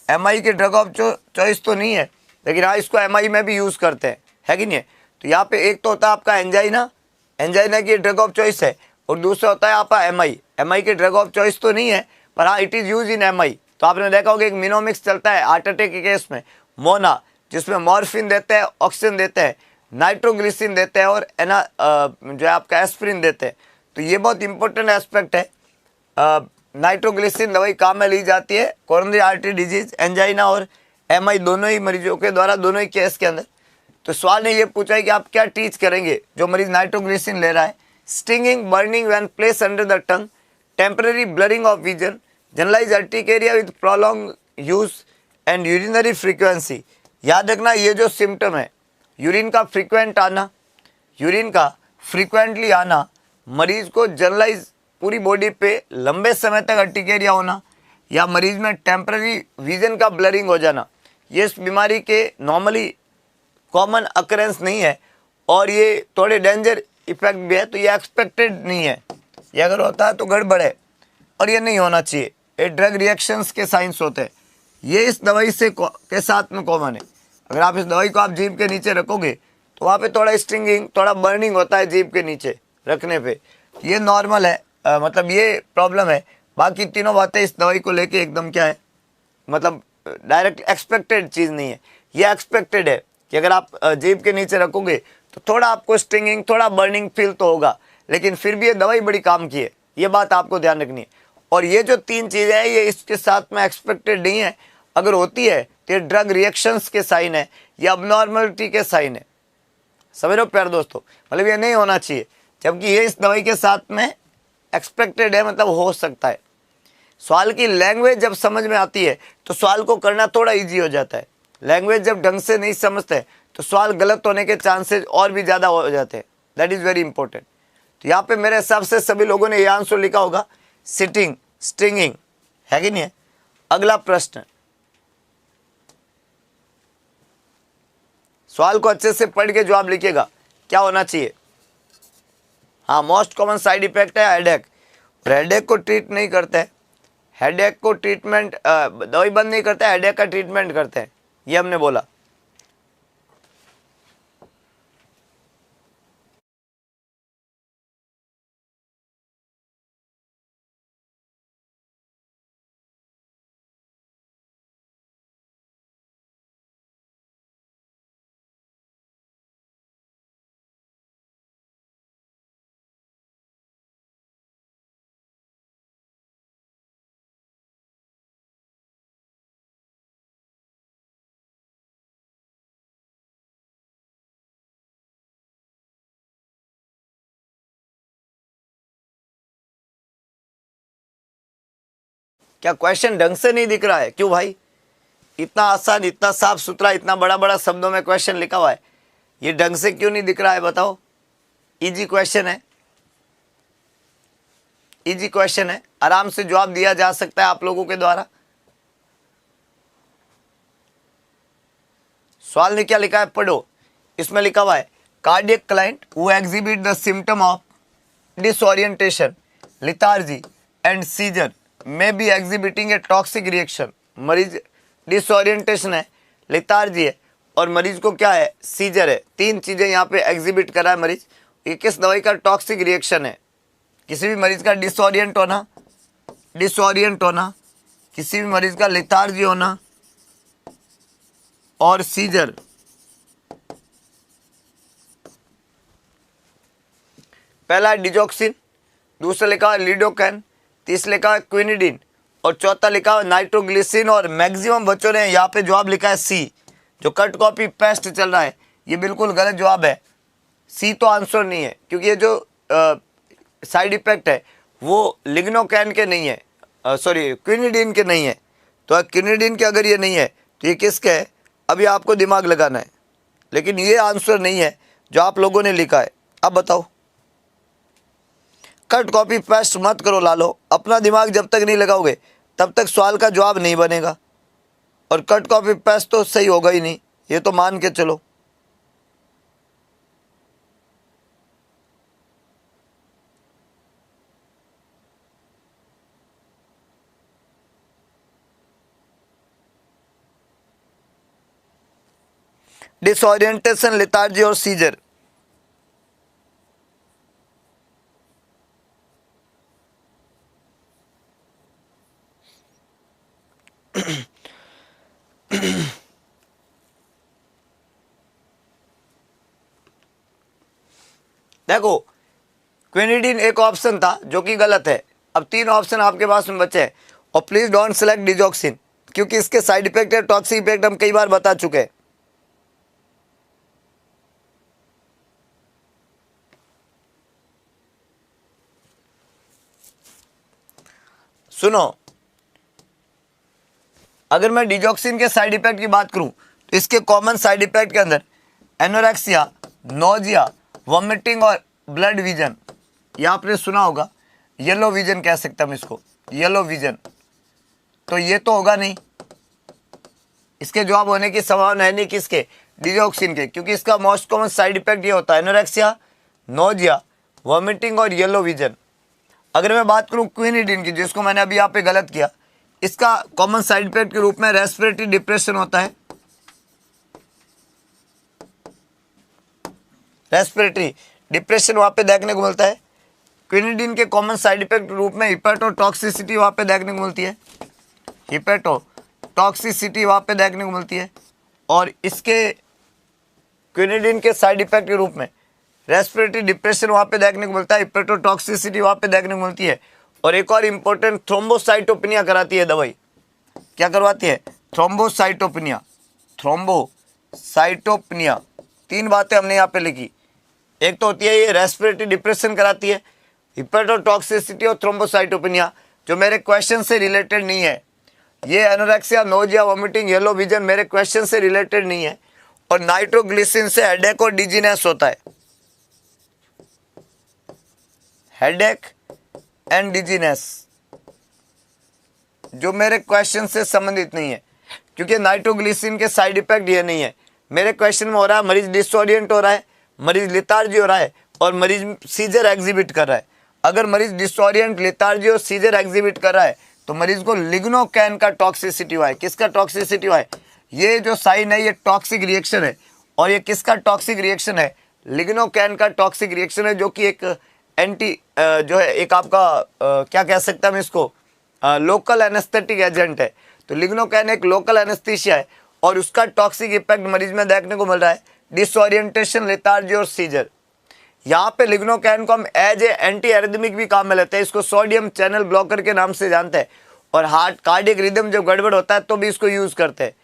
Speaker 1: एमआई की ड्रग ऑफ चॉइस तो नहीं है, लेकिन हाँ इसको एमआई में भी यूज़ करते हैं, है कि नहीं है? तो यहाँ पे एक तो होता है आपका एंजाइना, एंजाइना की ड्रग ऑफ चॉइस है, और दूसरा होता है आपका एमआई। एमआई की ड्रग ऑफ चॉइस तो नहीं है, पर हाँ it is use in MI. तो आपने देखा होगा एक मिनोमिक्स चलता है हार्ट अटैक के केस में, मोना, जिसमें मॉर्फिन देते हैं, ऑक्सीजन देते हैं, नाइट्रोग्लिसरीन देते हैं, और जो है आपका एस्प्रिन देते हैं। तो ये बहुत इंपॉर्टेंट एस्पेक्ट है। नाइट्रोग्लिसरीन दवाई काम में ली जाती है कोरोनरी आर्टरी डिजीज, एंजाइना और एमआई दोनों ही मरीजों के द्वारा, दोनों ही केस के अंदर। तो सवाल ने ये पूछा है कि आप क्या टीच करेंगे जो मरीज नाइट्रोग्लिसरीन ले रहा है? Stinging, burning when place under the tongue, temporary blurring of vision, generalize urticaria with prolong use and urinary frequency. याद रखना, ये जो सिम्टम है, यूरिन का फ्रीक्वेंट आना, यूरिन का फ्रीक्वेंटली आना, मरीज को जनरलाइज पूरी बॉडी पे लंबे समय तक अर्टिकेरिया होना, या मरीज में टेम्पररी विजन का ब्लरिंग हो जाना, ये इस बीमारी के नॉर्मली कॉमन अकरेंस नहीं है, और ये थोड़े डेंजर इफेक्ट भी है। तो ये एक्सपेक्टेड नहीं है, ये अगर होता है तो गड़बड़ है, और ये नहीं होना चाहिए। ये ड्रग रिएक्शंस के साइंस होते हैं, ये इस दवाई से के साथ में कॉमन है। अगर आप इस दवाई को आप जीभ के नीचे रखोगे तो वहाँ पे थोड़ा स्टिंगिंग, थोड़ा बर्निंग होता है जीभ के नीचे रखने पे, ये नॉर्मल है, मतलब ये प्रॉब्लम है। बाकी तीनों बातें इस दवाई को लेके एकदम क्या है, मतलब डायरेक्ट एक्सपेक्टेड चीज़ नहीं है। ये एक्सपेक्टेड है कि अगर आप जीभ के नीचे रखोगे तो थोड़ा आपको स्टिंगिंग, थोड़ा बर्निंग फील तो होगा, लेकिन फिर भी ये दवाई बड़ी काम की है, ये बात आपको ध्यान रखनी है। और ये जो तीन चीज़ें हैं ये इसके साथ में एक्सपेक्टेड नहीं है, अगर होती है तो ये ड्रग रिएक्शंस के साइन है, ये अबनॉर्मलिटी के साइन है। समझ रहे हो प्यारे दोस्तों? मतलब ये नहीं होना चाहिए, जबकि ये इस दवाई के साथ में एक्सपेक्टेड है, मतलब हो सकता है। सवाल की लैंग्वेज जब समझ में आती है तो सवाल को करना थोड़ा इजी हो जाता है। लैंग्वेज जब ढंग से नहीं समझते तो सवाल गलत होने के चांसेस और भी ज़्यादा हो जाते हैं। That is very important. तो यहाँ पे मेरे हिसाब से सभी लोगों ने ये आंसर लिखा होगा, सिटिंग, स्टिंगिंग, है कि नहीं है। अगला प्रश्न, सवाल को अच्छे से पढ़ के जवाब लिखिएगा, क्या होना चाहिए। हाँ, मोस्ट कॉमन साइड इफेक्ट है हेडेक। हेडेक को ट्रीट नहीं करते हैं, हेडेक को ट्रीटमेंट दवाई बंद नहीं करते, हेडेक का ट्रीटमेंट करते हैं, ये हमने बोला। क्या क्वेश्चन ढंग से नहीं दिख रहा है? क्यों भाई, इतना आसान, इतना साफ सुथरा, इतना बड़ा बड़ा शब्दों में क्वेश्चन लिखा हुआ है, ये ढंग से क्यों नहीं दिख रहा है बताओ। इजी क्वेश्चन है, इजी क्वेश्चन है, आराम से जवाब दिया जा सकता है आप लोगों के द्वारा। सवाल ने क्या लिखा है पढ़ो, इसमें लिखा हुआ है cardiac client who exhibit the symptom of disorientation, lethargy and seizure may be exhibiting a toxic reaction. मरीज डिसओरिएंटेशन है, लिथार्जी है और मरीज को क्या है, सीजर है। तीन चीजें यहाँ पे एग्जिबिट करा है मरीज। ये किस दवाई का टॉक्सिक रिएक्शन है? किसी भी मरीज का डिसओरिएंट होना, किसी भी मरीज का लिथार्जी होना और सीजर। पहला है डिजॉक्सिन, दूसरा लिखा है लिडोकैन, तीसरा लिखा है क्विनिडीन और चौथा लिखा है नाइट्रोग्लिसरीन। और मैक्सिमम बच्चों ने यहाँ पे जवाब लिखा है सी। जो कट कॉपी पेस्ट चल रहा है ये बिल्कुल गलत जवाब है। सी तो आंसर नहीं है, क्योंकि ये जो साइड इफेक्ट है वो लिग्नोकैन के नहीं है, सॉरी क्विनिडीन के नहीं है। तो क्विनिडीन के अगर ये नहीं है तो ये किसके है, अभी आपको दिमाग लगाना है। लेकिन ये आंसर नहीं है जो आप लोगों ने लिखा है। अब बताओ, कट कॉपी पेस्ट मत करो लालो। अपना दिमाग जब तक नहीं लगाओगे तब तक सवाल का जवाब नहीं बनेगा, और कट कॉपी पेस्ट तो सही होगा ही नहीं, ये तो मान के चलो। डिसओरिएंटेशन, लेथार्जी और सीजर। देखो, क्विनिडीन एक ऑप्शन था जो कि गलत है। अब तीन ऑप्शन आपके पास में बचे हैं, और प्लीज डोंट सेलेक्ट डिजॉक्सिन, क्योंकि इसके साइड इफेक्ट है टॉक्सिक इफेक्ट हम कई बार बता चुके हैं। सुनो, अगर मैं डिजॉक्सिन के साइड इफेक्ट की बात करूं तो इसके कॉमन साइड इफेक्ट के अंदर एनोरेक्सिया, नोजिया, वॉमिटिंग और ब्लड विजन। ये आपने सुना होगा, येलो विजन कह सकते हम इसको, येलो विजन। तो ये तो होगा नहीं, इसके जवाब होने की संभावना है नहीं किसके, डिजॉक्सिन के, क्योंकि इसका मोस्ट कॉमन साइड इफेक्ट ये होता है एनोरेक्सिया, नोजिया, वॉमिटिंग और येलो विजन। अगर मैं बात करूं क्विनिडीन की, जिसको मैंने अभी यहाँ पे गलत किया, इसका कॉमन साइड इफेक्ट के रूप में रेस्पिरेटरी डिप्रेशन होता है। रेस्पिरेटरी डिप्रेशन वहां पे देखने को मिलता है। क्विनिडीन के कॉमन साइड इफेक्ट के रूप में हिपेटोटॉक्सिसिटी वहां पे देखने को मिलती है, हिपेटोटॉक्सिसिटी वहां पे देखने को मिलती है। और इसके क्विनिडीन के साइड इफेक्ट के रूप में रेस्पिरेटरी डिप्रेशन वहां पे देखने को मिलता है, हिपेटोटॉक्सिसिटी वहां पे देखने को मिलती है। और एक और इंपॉर्टेंट, थ्रोम्बोसाइटोपिनिया कराती है दवाई। क्या करवाती है? Thrombocytopenia, thrombocytopenia. तीन बातें हमने यहाँ पे लिखी। एक तो होती है ये रेस्पिरेटरी डिप्रेशन कराती है, हिपेटोटॉक्सिसिटी और थ्रोम्बोसाइटोपिनिया। जो मेरे क्वेश्चन से रिलेटेड नहीं है। ये anorexia, nausea, vomiting, yellow vision मेरे क्वेश्चन से रिलेटेड नहीं है। और नाइट्रोग्लिसरीन से हेडेक और डिजीनेस होता है, हेडेक एंड डिजीनेस, जो मेरे क्वेश्चन से संबंधित नहीं है, क्योंकि नाइट्रोग्लिसरीन के साइड इफेक्ट ये नहीं है। मेरे क्वेश्चन में हो रहा है मरीज डिसओरिएंट हो रहा है, मरीज लिथार्जी हो रहा है और मरीज सीजर एग्जिबिट कर रहा है। अगर मरीज डिसओरिएंट, लिथार्जी और सीजर एग्जिबिट कर रहा है तो मरीज को लिग्नोकैन का टॉक्सिसिटी हुआ है। किसका टॉक्सिसिटी हुआ है? ये जो साइन है ये टॉक्सिक रिएक्शन है। और ये किसका टॉक्सिक रिएक्शन है? लिग्नोकैन का टॉक्सिक रिएक्शन है, जो कि एक एंटी जो है एक आपका क्या कह सकते हैं हम इसको, लोकल एनेस्थेटिक एजेंट है। तो लिग्नोकैन एक लोकल एनेस्थीसिया है और उसका टॉक्सिक इफेक्ट मरीज में देखने को मिल रहा है, डिसओरिएंटेशन, लेथार्जी और सीजर। यहाँ पे लिग्नोकैन को हम एज ए एंटी एरिथमिक भी काम में लेते हैं, इसको सोडियम चैनल ब्लॉकर के नाम से जानते हैं। और हार्ट कार्डियक रिदम जब गड़बड़ होता है तो भी इसको यूज करते हैं।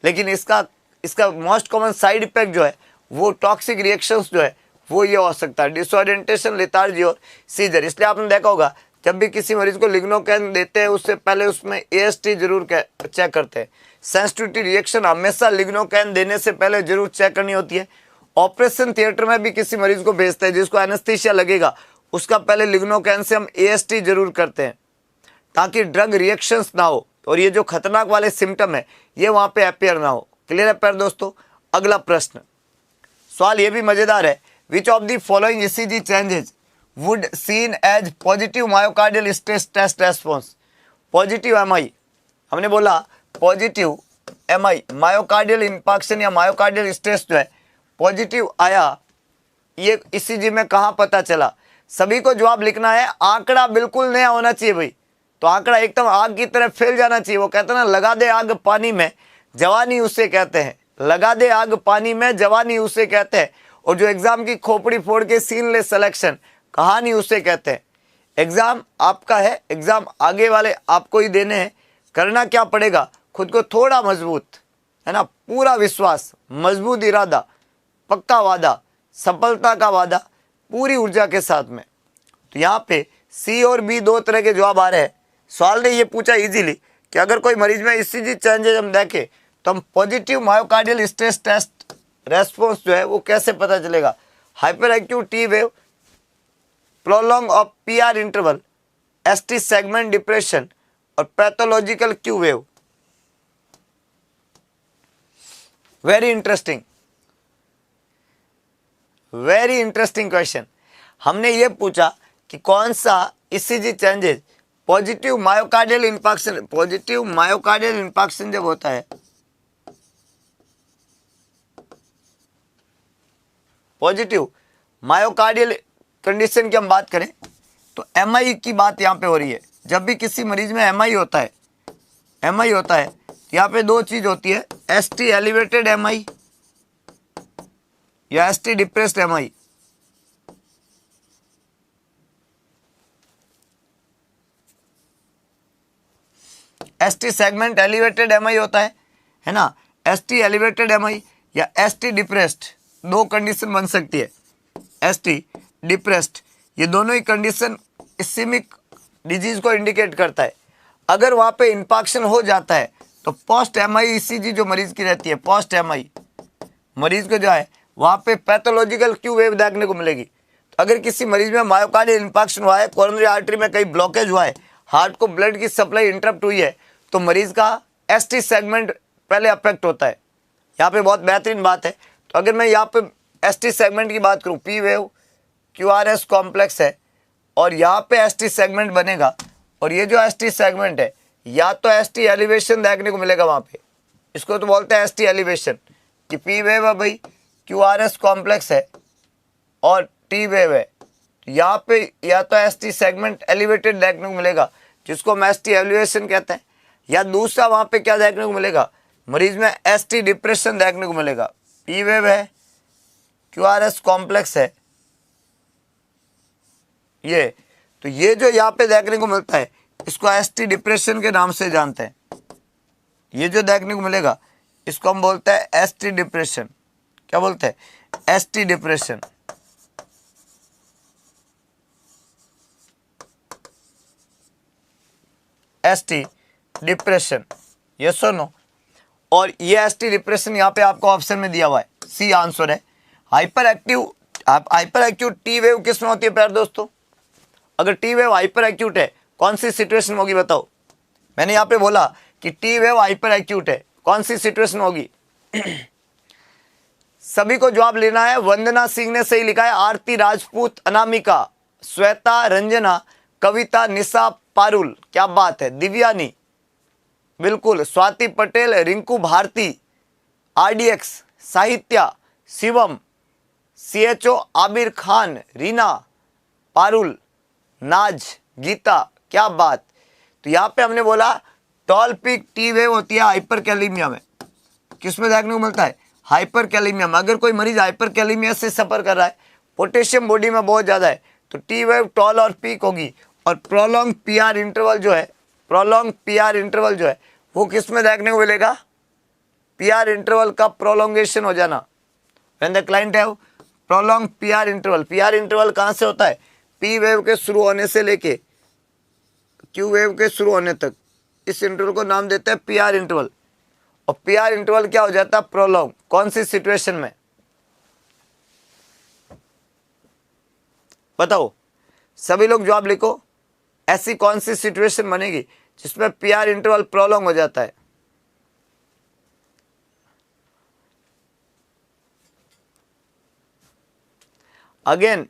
Speaker 1: लेकिन इसका मोस्ट कॉमन साइड इफेक्ट जो है वो टॉक्सिक रिएक्शंस जो है वो ये हो सकता है, डिसओरिएंटेशन, लेथार्जी और सीजर। इसलिए आपने देखा होगा जब भी किसी मरीज को लिग्नोकैन देते हैं उससे पहले उसमें AST जरूर चेक करते हैं। सेंसिटिविटी रिएक्शन हमेशा लिग्नोकैन देने से पहले जरूर चेक करनी होती है। ऑपरेशन थिएटर में भी किसी मरीज को भेजते हैं जिसको एनेस्थीसिया लगेगा, उसका पहले लिग्नोकैन से हम AST जरूर करते हैं ताकि ड्रग रिएक्शंस ना हो और ये जो खतरनाक वाले सिम्टम है ये वहां पे अपेयर ना हो। क्लियर है प्यारे दोस्तों? अगला प्रश्न, सवाल ये भी मजेदार है। Which of the following ECG changes would seen as positive myocardial stress test response? Positive MI, हमने बोला पॉजिटिव MI, मायोकार्डियल इंफाक्शन या मायोकार्डियल स्ट्रेस जो है पॉजिटिव आया, ये ECG में कहाँ पता चला? सभी को जवाब लिखना है। आंकड़ा बिल्कुल नया होना चाहिए भाई, तो आंकड़ा एकदम आग की तरह फैल जाना चाहिए। वो कहते हैं ना, लगा दे आग पानी में, जवानी उसे कहते हैं। लगा दे आग पानी में, जवानी उसे कहते हैं। और जो एग्जाम की खोपड़ी फोड़ के सीन ले सिलेक्शन, कहानी उसे कहते हैं। एग्जाम आपका है, एग्जाम आगे वाले आपको ही देने हैं। करना क्या पड़ेगा? खुद को थोड़ा मजबूत, है ना, पूरा विश्वास, मजबूत इरादा, पक्का वादा, सफलता का वादा, पूरी ऊर्जा के साथ में। तो यहाँ पे C और B दो तरह के जवाब आ रहे हैं। सवाल ने ये पूछा इजीली कि अगर कोई मरीज में ECG चेंजेस हम देखें तो हम positive myocardial stress test response जो है वो कैसे पता चलेगा? Hyperactive T wave, prolong of PR interval, ST segment depression और pathological Q wave. Very interesting, very interesting question. हमने ये पूछा कि कौन सा ECG changes positive myocardial infarction, positive myocardial infarction जब होता है, पॉजिटिव मायोकार्डियल कंडीशन की हम बात करें तो MI की बात यहाँ पे हो रही है। जब भी किसी मरीज में MI होता है, MI होता है, यहाँ पे दो चीज होती है, ST एलिवेटेड MI या ST depressed MI। ST segment elevated MI होता है ना, ST एलिवेटेड MI या ST डिप्रेस्ड, दो कंडीशन बन सकती है। ST डिप्रेस्ड, ये दोनों ही कंडीशन इस्केमिक डिजीज को इंडिकेट करता है। अगर वहां पे इंफाक्शन हो जाता है तो पोस्ट MI ECG जो मरीज की रहती है, पोस्ट MI मरीज को जो है वहां पे पैथोलॉजिकल Q वेव देखने को मिलेगी। तो अगर किसी मरीज में मायोकार्डियल इंफाक्शन हुआ है, कोरोनरी आर्टरी में कहीं ब्लॉकेज हुआ है, हार्ट को ब्लड की सप्लाई इंटरप्ट हुई है, तो मरीज का ST सेगमेंट पहले अफेक्ट होता है। यहाँ पे बहुत बेहतरीन बात है। तो अगर मैं यहाँ पे ST सेगमेंट की बात करूँ, P वेव QRS कॉम्प्लेक्स है और यहाँ पे ST सेगमेंट बनेगा और ये जो ST सेगमेंट है या तो ST एलिवेशन देखने को मिलेगा वहाँ पे, इसको तो बोलते हैं ST एलिवेशन कि P वेव है भाई, QRS कॉम्प्लेक्स है और T वेव है। यहाँ पे या तो ST सेगमेंट एलिवेटेड देखने को मिलेगा जिसको हम ST एलिवेशन कहते हैं, या दूसरा वहाँ पे क्या देखने को मिलेगा, मरीज में ST डिप्रेशन देखने को मिलेगा। P वेव है, QRS कॉम्प्लेक्स है ये, तो ये जो यहाँ पे देखने को मिलता है इसको ST डिप्रेशन के नाम से जानते हैं। ये जो देखने को मिलेगा इसको हम बोलते हैं ST डिप्रेशन। क्या बोलते हैं? ST depression. ST depression, yes और नो। और ये एसटी डिप्रेशन यहाँ पे आपको ऑप्शन में दिया हुआ है, सी आंसर है। हाइपर एक्टिव टी वेव किस में होती है प्यारे दोस्तों? अगर टी वेव हाइपर एक्यूट है कौन सी सिचुएशन में होगी बताओ? मैंने यहाँ पे बोला कि टी वेव हाइपर एक्यूट है, कौन सी सिचुएशन होगी? सभी को जवाब लेना है। वंदना सिंह ने सही लिखा है, आरती राजपूत, अनामिका, श्वेता, रंजना, कविता, निशा, पारुल, क्या बात है, दिव्यानी बिल्कुल, स्वाति पटेल, रिंकू भारती, आरडीएक्स, साहित्या, शिवम, सीएचओ, आबिर खान, रीना, पारुल, नाज, गीता, क्या बात। तो यहाँ पे हमने बोला टॉल पीक टी वेव होती है हाइपर कैलीमिया में, किसमें देखने को मिलता है? हाइपर कैलीमिया में। अगर कोई मरीज हाइपर कैलीमिया से सफर कर रहा है, पोटेशियम बॉडी में बहुत ज़्यादा है, तो टी वेव टॉल और पीक होगी। और प्रोलॉन्ग पीआर इंटरवल जो है, वो किस में देखने को मिलेगा? पीआर इंटरवल का प्रोलॉन्गेशन हो जाना। When the client have prolong PR interval कहाँ से होता है? पी वेव के शुरू होने से लेके क्यू वेव के शुरू होने तक, इस इंटरवल को नाम देते हैं पीआर इंटरवल। और पीआर इंटरवल क्या हो जाता है? प्रोलॉन्ग। कौन सी सिचुएशन में बताओ? सभी लोग जवाब लिखो, ऐसी कौन सी सिचुएशन बनेगी जिसमें पीआर इंटरवल प्रोलॉन्ग हो जाता है? अगेन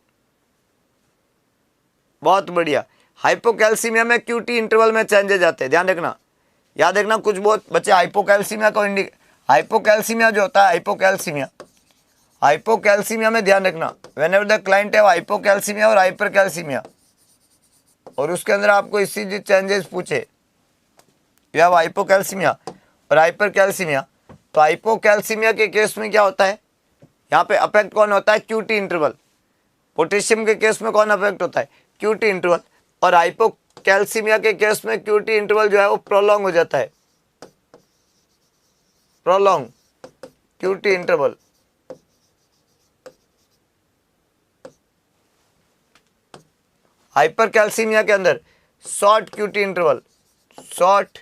Speaker 1: बहुत बढ़िया। हाइपोकैल्सीमिया में क्यूटी इंटरवल में चेंजेस आते हैं, ध्यान रखना, याद रखना। कुछ बहुत बच्चे हाइपोकैल्सीमिया को हाइपोकैल्सीमिया जो होता है, हाइपोकैल्सीमिया में ध्यान रखना, व्हेनेवर द क्लाइंट है हाइपोकैल्सीमिया और हाइपरकैल्सीमिया, और उसके अंदर आपको ईसीजी चेंजेस पूछे, यह हाइपोकैल्सीमिया और हाइपरकैल्सीमिया, तो हाइपोकैल्सीमिया के केस में क्या होता है? यहाँ पे अफेक्ट कौन होता है? QT interval. पोटेशियम के केस में कौन अफेक्ट होता है? QT interval. और हाइपोकैल्सीमिया के केस में क्यूटी इंटरवल जो है वो प्रोलॉन्ग हो जाता है, प्रोलॉन्ग क्यूटी इंटरवल। हाइपरकैल्सीमिया के अंदर शॉर्ट क्यूटी इंटरवल, शॉर्ट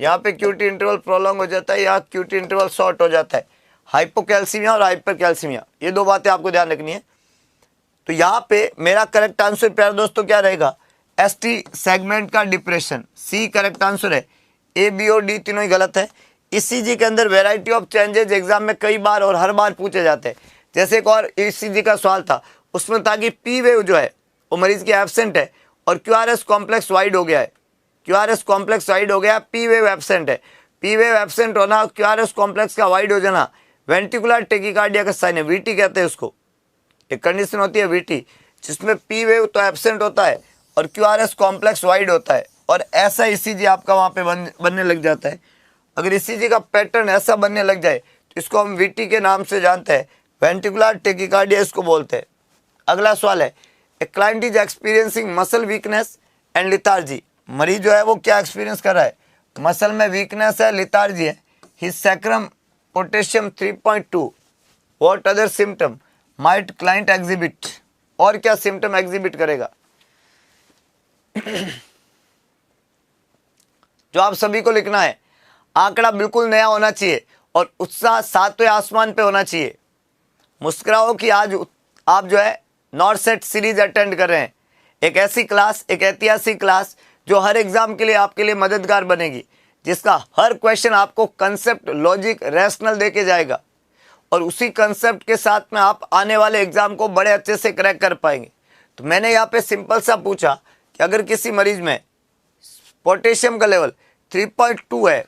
Speaker 1: यहाँ पे क्यूटी इंटरवल प्रोलॉन्ग हो जाता है, यहाँ क्यूटी इंटरवल शॉर्ट हो जाता है। हाइपोकैल्सीमिया और हाइपरकैल्सीमिया, ये दो बातें आपको ध्यान रखनी है। तो यहाँ पे मेरा करेक्ट आंसर प्यारे दोस्तों क्या रहेगा? एसटी सेगमेंट का डिप्रेशन, सी करेक्ट आंसर है। ए, बी और डी तीनों ही गलत है। ईसीजी के अंदर वैरायटी ऑफ चेंजेस एग्जाम में कई बार और हर बार पूछे जाते हैं। जैसे एक और ईसीजी का सवाल था, उसमें था कि पी वेव जो है वो मरीज की एब्सेंट है और क्यूआरएस कॉम्प्लेक्स वाइड हो गया है, क्यूआरएस कॉम्प्लेक्स वाइड हो गया, पी वेव एब्सेंट है। पी वेव एब्सेंट होना, क्यूआरएस कॉम्प्लेक्स का वाइड हो जाना वेंटिकुलर टेकिकार्डिया का साइन है, वीटी कहते हैं उसको। एक कंडीशन होती है वीटी, जिसमें पी वेव तो एब्सेंट होता है और क्यूआरएस कॉम्प्लेक्स वाइड होता है, और ऐसा ईसीजी आपका वहाँ पे बनने लग जाता है। अगर ईसीजी का पैटर्न ऐसा बनने लग जाए तो इसको हम वीटी के नाम से जानते हैं, वेंटिकुलर टेकिकार्डिया इसको बोलते हैं। अगला सवाल है, a client is experiencing muscle weakness and lethargy. मरीज जो है वो क्या एक्सपीरियंस कर रहा है? मसल में वीकनेस है, लिथार्जी है। His sacrum potassium 3.2, what other symptom might client exhibit? और क्या सिम्टम एग्जिबिट करेगा? जो आप सभी को लिखना है, आंकड़ा बिल्कुल नया होना चाहिए और उत्साह सातवें आसमान पे होना चाहिए। मुस्कुराओ कि आज आप जो है नॉर्थ सेट सीरीज अटेंड कर रहे हैं, एक ऐसी क्लास, एक ऐतिहासिक क्लास जो हर एग्जाम के लिए आपके लिए मददगार बनेगी, जिसका हर क्वेश्चन आपको कंसेप्ट, लॉजिक, रैशनल देके जाएगा, और उसी कंसेप्ट के साथ में आप आने वाले एग्जाम को बड़े अच्छे से क्रैक कर पाएंगे। तो मैंने यहाँ पे सिंपल सा पूछा कि अगर किसी मरीज में पोटेशियम का लेवल 3.2 है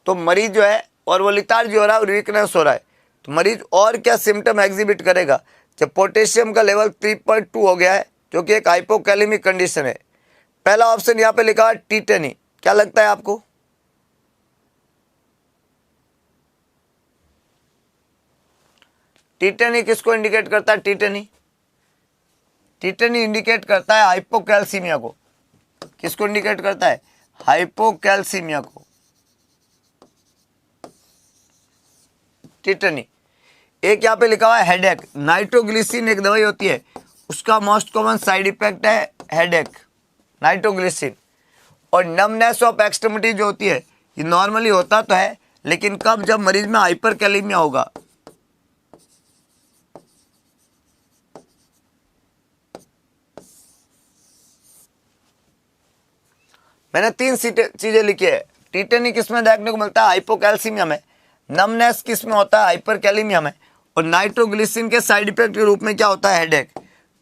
Speaker 1: तो मरीज जो है और वो लिथार्जी हो रहा है और वीकनेस हो रहा है, तो मरीज और क्या सिम्टम एग्जिबिट करेगा? जब पोटेशियम का लेवल 3.2 हो गया है, जो कि एक हाइपोकैलेमिक कंडीशन है। पहला ऑप्शन यहाँ पे लिखा है टीटेनी, क्या लगता है आपको? टीटेनी किसको इंडिकेट करता है? टीटेनी इंडिकेट करता है हाइपोकैल्सीमिया को। किसको इंडिकेट करता है? हाइपोकैल्सीमिया को, टीटेनी। एक यहाँ पे लिखा हुआ है हेडेक, नाइट्रोग्लिसरीन एक दवाई होती है, उसका मोस्ट कॉमन साइड इफेक्ट है हेडेक, नाइट्रोग्लिसरीन। और नमनेस ऑफ एक्सट्रीमिटी जो होती है ये नॉर्मली होता तो है, लेकिन कब, जब मरीज में हाइपरकैलेमिया होगा। मैंने 3 चीजें लिखी है। टीटेनी किस में देखने को मिलता है? हाइपोकैल्सीमिया में। नमनेस किस में होता है? हाइपरकैलेमिया में। और नाइट्रोग्लिसरीन के साइड इफेक्ट के रूप में क्या होता है? हेडेक।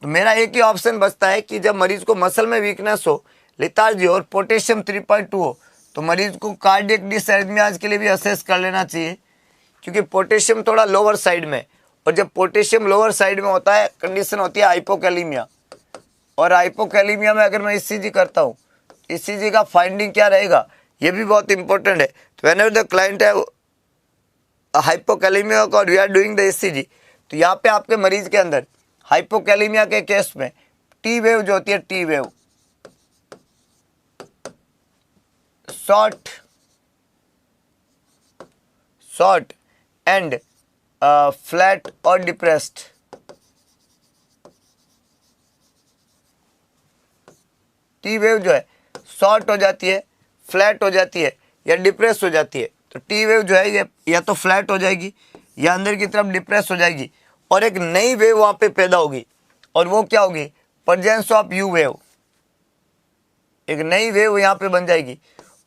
Speaker 1: तो मेरा एक ही ऑप्शन बचता है कि जब मरीज को मसल में वीकनेस हो, लिथार्जी और पोटेशियम 3.2 हो, तो मरीज को कार्डियक डिसएरिथमियाज के लिए भी असेस कर लेना चाहिए, क्योंकि पोटेशियम थोड़ा लोअर साइड में, और जब पोटेशियम लोअर साइड में होता है कंडीशन होती है हाइपोकैलेमिया। और हाइपोकैलेमिया में अगर मैं ईसीजी करता हूँ, ईसीजी का फाइंडिंग क्या रहेगा ये भी बहुत इंपॉर्टेंट है। तो व्हेनेवर द क्लाइंट है हाइपोकैलेमिया और we are doing the ECG, तो यहाँ पे आपके मरीज के अंदर हाइपोकैलेमिया के केस में टी वेव जो होती है, T wave short and flat और डिप्रेस्ड, टी वेव जो है शॉर्ट हो जाती है, फ्लैट हो जाती है या डिप्रेस हो जाती है। तो टी वेव जो है ये या तो फ्लैट हो जाएगी या अंदर की तरफ डिप्रेस हो जाएगी, और एक नई वेव वहाँ पे पैदा होगी, और वो क्या होगी? Presence of you wave. एक नई वेव यहाँ पे बन जाएगी,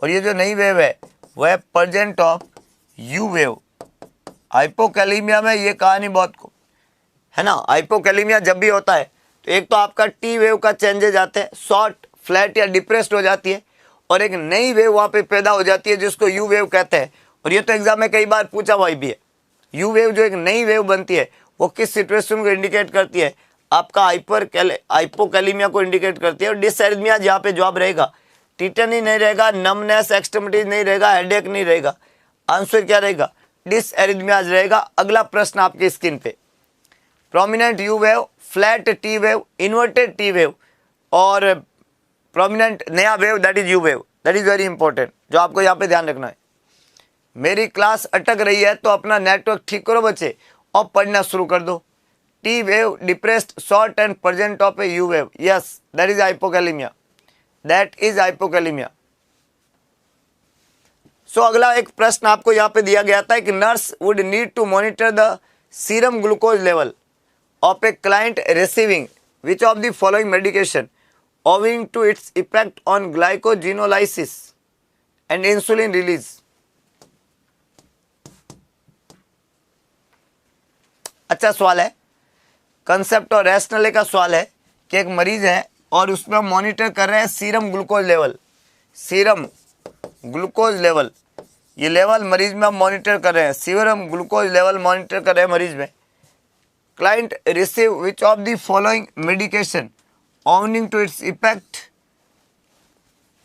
Speaker 1: और ये जो नई वेव है वो है present of you wave. Hypokalemia में ये कहानी बहुत है ना। हाइपोकैलेमिया जब भी होता है तो एक तो आपका टी वेव का चेंजेज आते हैं, शॉर्ट, फ्लैट या डिप्रेस्ड हो जाती है, और एक नई वेव वहाँ पे पैदा हो जाती है जिसको यू वेव कहते हैं। और ये तो एग्जाम में कई बार पूछा हुआ भी है। यू वेव जो एक नई वेव बनती है वो किस सिचुएशन को इंडिकेट करती है? आपका हाइपोकैलेमिया को इंडिकेट करती है। और डिसएरिथमिया यहाँ पे जवाब रहेगा, टीटेनी नहीं रहेगा, नमनेस एक्सट्रीमिटीज नहीं रहेगा, हेडेक नहीं रहेगा। आंसर क्या रहेगा? डिसएरिथमियाज रहेगा। अगला प्रश्न आपकी स्क्रीन पे, prominent you wave, flat T wave, inverted T wave और प्रोमिनेंट नया wave that is you wave, that is very important, जो आपको यहाँ पे ध्यान रखना है। मेरी क्लास अटक रही है तो अपना नेटवर्क ठीक करो बच्चे और पढ़ना शुरू कर दो। T wave, depressed, short and present of a U wave, yes that is hypokalaemia, that is hypokalaemia. So अगला एक प्रश्न आपको यहाँ पे दिया गया था कि nurse would need to monitor the serum glucose level of a client receiving which of the following medication owing to its effect on glycogenolysis and insulin release। अच्छा सवाल है, कंसेप्ट और रैशनल का सवाल है कि एक मरीज है और उसमें हम मॉनिटर कर रहे हैं serum glucose level. Serum glucose level, ये लेवल मरीज में हम मॉनिटर कर रहे हैं, सीरम ग्लूकोज लेवल मॉनिटर कर रहे हैं मरीज में। Client receive which of the following medication owing to its effect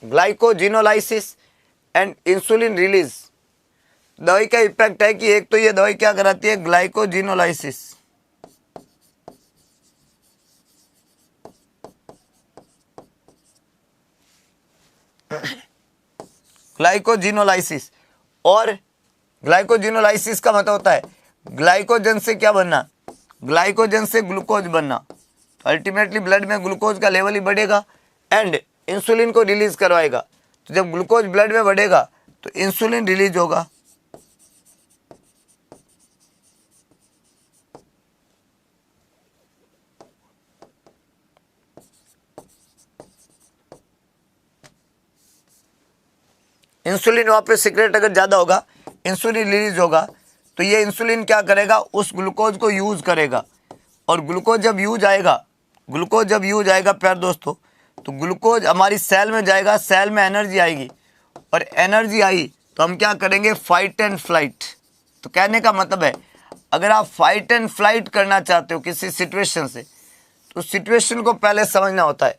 Speaker 1: glycogenolysis and insulin release. दवाई का इफेक्ट है कि एक तो ये दवाई क्या कराती है? Glycogenolysis, glycogenolysis. और ग्लाइकोजिनोलाइसिस का मतलब होता है ग्लाइकोजन से क्या बनना? ग्लाइकोजन से ग्लूकोज बनना। अल्टीमेटली ब्लड में ग्लूकोज का लेवल ही बढ़ेगा एंड इंसुलिन को रिलीज करवाएगा। तो जब ग्लूकोज ब्लड में बढ़ेगा तो इंसुलिन रिलीज होगा। इंसुलिन वहाँ पे सीक्रेट अगर ज़्यादा होगा, इंसुलिन रिलीज होगा, तो ये इंसुलिन क्या करेगा? उस ग्लूकोज को यूज करेगा। और ग्लूकोज जब यूज आएगा, ग्लूकोज जब यूज आएगा प्यार दोस्तों, तो ग्लूकोज हमारी सेल में जाएगा, सेल में एनर्जी आएगी, और एनर्जी आई तो हम क्या करेंगे? Fight and flight. तो कहने का मतलब है अगर आप फाइट एंड फ्लाइट करना चाहते हो किसी सिचुएशन से, तो उस सिचुएशन को पहले समझना होता है,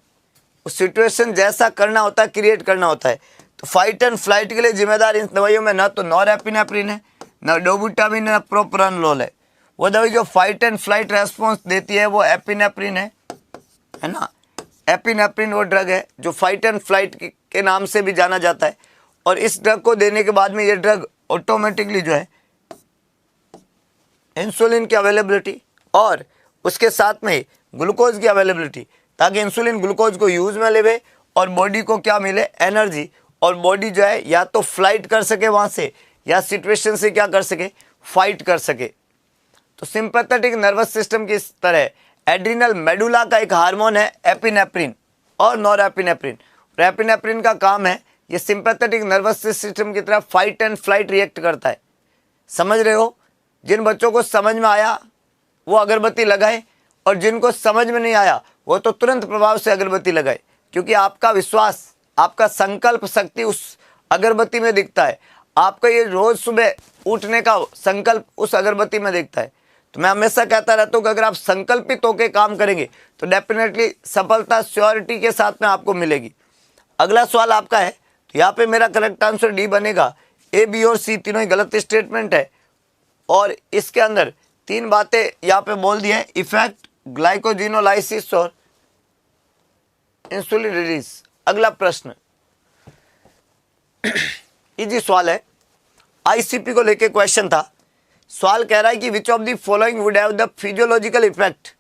Speaker 1: उस सिचुएशन जैसा करना होता है, क्रिएट करना होता है। तो फाइट एंड फ्लाइट के लिए जिम्मेदार इन दवाइयों में ना तो नॉरएपिनेफ्रिन है, ना डोबुटामिन है, प्रोप्रानोलोल है। वो दवाई जो फाइट एंड फ्लाइट रेस्पॉन्स देती है वो एपिनेफ्रिन है ना। एपिनेफ्रिन वो ड्रग है जो फाइट एंड फ्लाइट के नाम से भी जाना जाता है। और इस ड्रग को देने के बाद में ये ड्रग ऑटोमेटिकली जो है इंसुलिन की अवेलेबिलिटी और उसके साथ में ग्लूकोज की अवेलेबिलिटी, ताकि इंसुलिन ग्लूकोज को यूज में लेवे और बॉडी को क्या मिले, एनर्जी, और बॉडी जो है या तो फ्लाइट कर सके वहाँ से, या सिचुएशन से क्या कर सके, फाइट कर सके। तो सिंपैथेटिक नर्वस सिस्टम की तरह एड्रिनल मेडुला का एक हार्मोन है एपिनेफ्रिन और नॉरएपिनेफ्रिन। एपिनेफ्रिन का काम है ये सिंपैथेटिक नर्वस सिस्टम की तरह फाइट एंड फ्लाइट रिएक्ट करता है। समझ रहे हो? जिन बच्चों को समझ में आया वो अगरबत्ती लगाए, और जिनको समझ में नहीं आया वो तो तुरंत प्रभाव से अगरबत्ती लगाए, क्योंकि आपका विश्वास, आपका संकल्प शक्ति उस अगरबत्ती में दिखता है। आपका ये रोज सुबह उठने का संकल्प उस अगरबत्ती में दिखता है। तो मैं हमेशा कहता रहता हूँ कि अगर आप संकल्पित होकर काम करेंगे तो डेफिनेटली सफलता श्योरिटी के साथ में आपको मिलेगी। अगला सवाल आपका है, तो यहाँ पे मेरा करेक्ट आंसर डी बनेगा। ए, बी और सी तीनों ही गलत स्टेटमेंट है, और इसके अंदर तीन बातें यहाँ पे बोल दी है, इफेक्ट, ग्लाइकोजिनोलाइसिस और इंसुलिन रिलीज। अगला प्रश्न इजी सवाल है, आईसीपी को लेके क्वेश्चन था। सवाल कह रहा है कि which of the following would have the physiological effect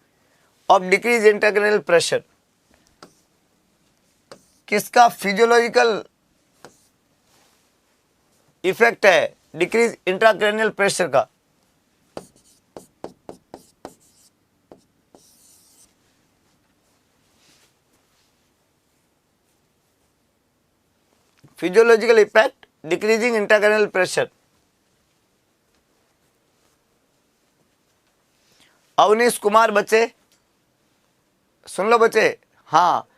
Speaker 1: of decrease intracranial pressure. किसका फिजियोलॉजिकल इफेक्ट है डिक्रीज इंट्राक्रैनियल प्रेशर का? Physiological effect decreasing intracranial pressure. Avnish Kumar बच्चे सुन लो बच्चे, हाँ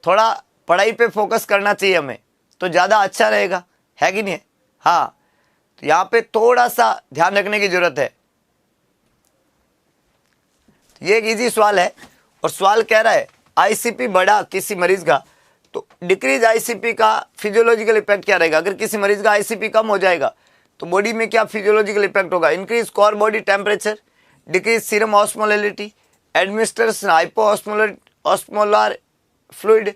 Speaker 1: थोड़ा पढ़ाई पे फोकस करना चाहिए हमें, तो ज़्यादा अच्छा रहेगा, है कि नहीं है? हाँ, तो यहाँ पे थोड़ा सा ध्यान रखने की जरूरत है। ये एक इजी सवाल है, और सवाल कह रहा है आईसीपी बढ़ा किसी मरीज का, तो डिक्रीज आईसीपी का फिजियोलॉजिकल इफेक्ट क्या रहेगा? अगर किसी मरीज का आईसीपी कम हो जाएगा तो बॉडी में क्या फिजियोलॉजिकल इफेक्ट होगा? Increase core body temperature, decrease serum osmolality, administration hypoosmolar fluid,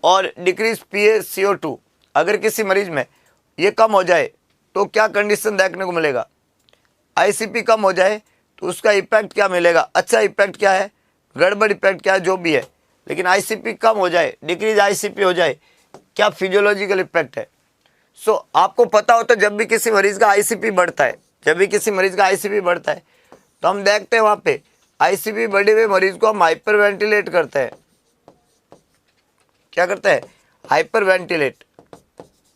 Speaker 1: और डिक्रीज PaCO2। अगर किसी मरीज में ये कम हो जाए तो क्या कंडीशन देखने को मिलेगा? आईसीपी कम हो जाए तो उसका इफेक्ट क्या मिलेगा? अच्छा इफेक्ट क्या है, गड़बड़ इफेक्ट क्या है, जो भी है, लेकिन आईसीपी कम हो जाए, डिक्रीज आईसीपी हो जाए, क्या फिजियोलॉजिकल इफेक्ट है? सो आपको पता होता है जब भी किसी मरीज का आईसीपी बढ़ता है, जब भी किसी मरीज का आईसीपी बढ़ता है तो हम देखते हैं वहाँ पे आईसीपी बढ़े हुए मरीज को हम हाइपर वेंटिलेट करते हैं। क्या करते हैं? Hyper ventilate.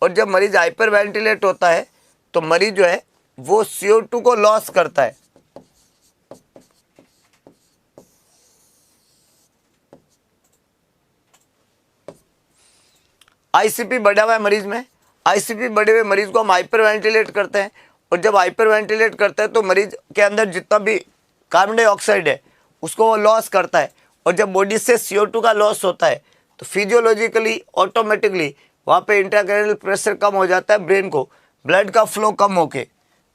Speaker 1: और जब मरीज हाइपर वेंटिलेट होता है तो मरीज जो है वो CO2 को लॉस करता है। आईसीपी बढ़ा हुआ है मरीज में, आईसीपी बढ़े हुए मरीज को हम हाइपर वेंटिलेट करते हैं, और जब हाइपर वेंटिलेट करते हैं तो मरीज के अंदर जितना भी कार्बन डाइऑक्साइड है उसको वो लॉस करता है, और जब बॉडी से CO2 का लॉस होता है तो फिजियोलॉजिकली ऑटोमेटिकली वहाँ पे इंट्राक्रैनियल प्रेशर कम हो जाता है, ब्रेन को ब्लड का फ्लो कम होके,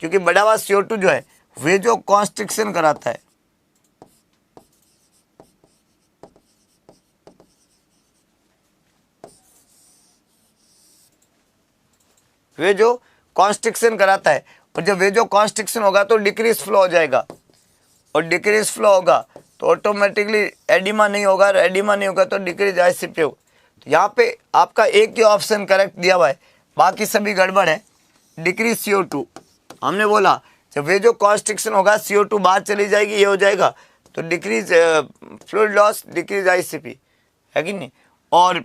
Speaker 1: क्योंकि बढ़ा हुआ CO2 जो है वे जो कॉन्स्ट्रिक्शन कराता है, वे जो कॉन्स्ट्रिक्शन कराता है, और जब वे जो कॉन्स्ट्रिक्शन होगा तो डिक्रीज फ्लो हो जाएगा, और डिक्रीज फ्लो होगा तो ऑटोमेटिकली एडिमा नहीं होगा, और एडिमा नहीं होगा तो डिक्रीज आईसीपी होगा। तो यहाँ पे आपका एक ही ऑप्शन करेक्ट दिया हुआ है, बाकी सभी गड़बड़ है। डिक्रीज CO2 हमने बोला जब वे जो कॉन्स्ट्रिक्शन होगा CO2 बाहर चली जाएगी, ये हो जाएगा, तो decrease fluid loss, decrease ICP, है कि नहीं, और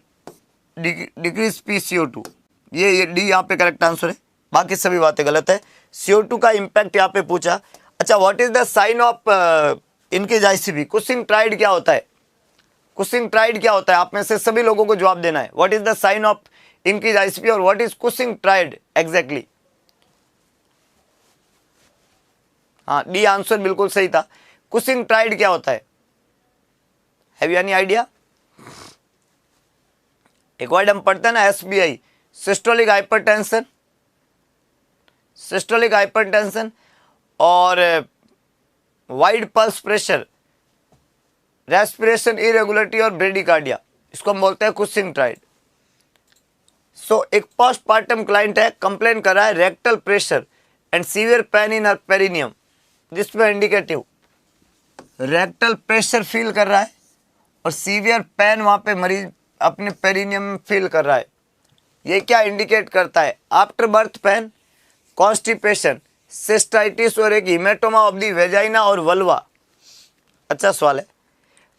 Speaker 1: डिक्रीज PaCO2, ये डी यहाँ पे करेक्ट आंसर है, बाकी सभी बातें गलत है। CO2 का इम्पैक्ट यहाँ पे पूछा। अच्छा, what is the sign of increase ICP? Cushing triad क्या होता है? कुशिंग ट्राइड क्या होता है? आप में से सभी लोगों को जवाब देना है। What is the sign of increase ICP और what is Cushing triad exactly? हाँ, डी आंसर बिल्कुल सही था। कुशिंग ट्राइड क्या होता है? Have you any idea? एक वर्ड हम पढ़ते हैं ना, SBI, systolic hypertension, systolic hypertension और wide pulse pressure, respiration irregularity और ब्रेडिकार्डिया, इसको हम बोलते हैं कुशिंग ट्राइड। सो एक पोस्टपार्टम क्लाइंट है, कंप्लेन कर रहा है rectal pressure and severe pain in her perineum, जिसमें इंडिकेटिव रेक्टल प्रेशर फील कर रहा है और सीवियर पेन वहाँ पे मरीज अपने पेरिनियम में फील कर रहा है। ये क्या इंडिकेट करता है? After birth pain, constipation, cystitis और एक हिमेटोमा ऑफ दी वेजाइना और वल्वा। अच्छा सवाल है।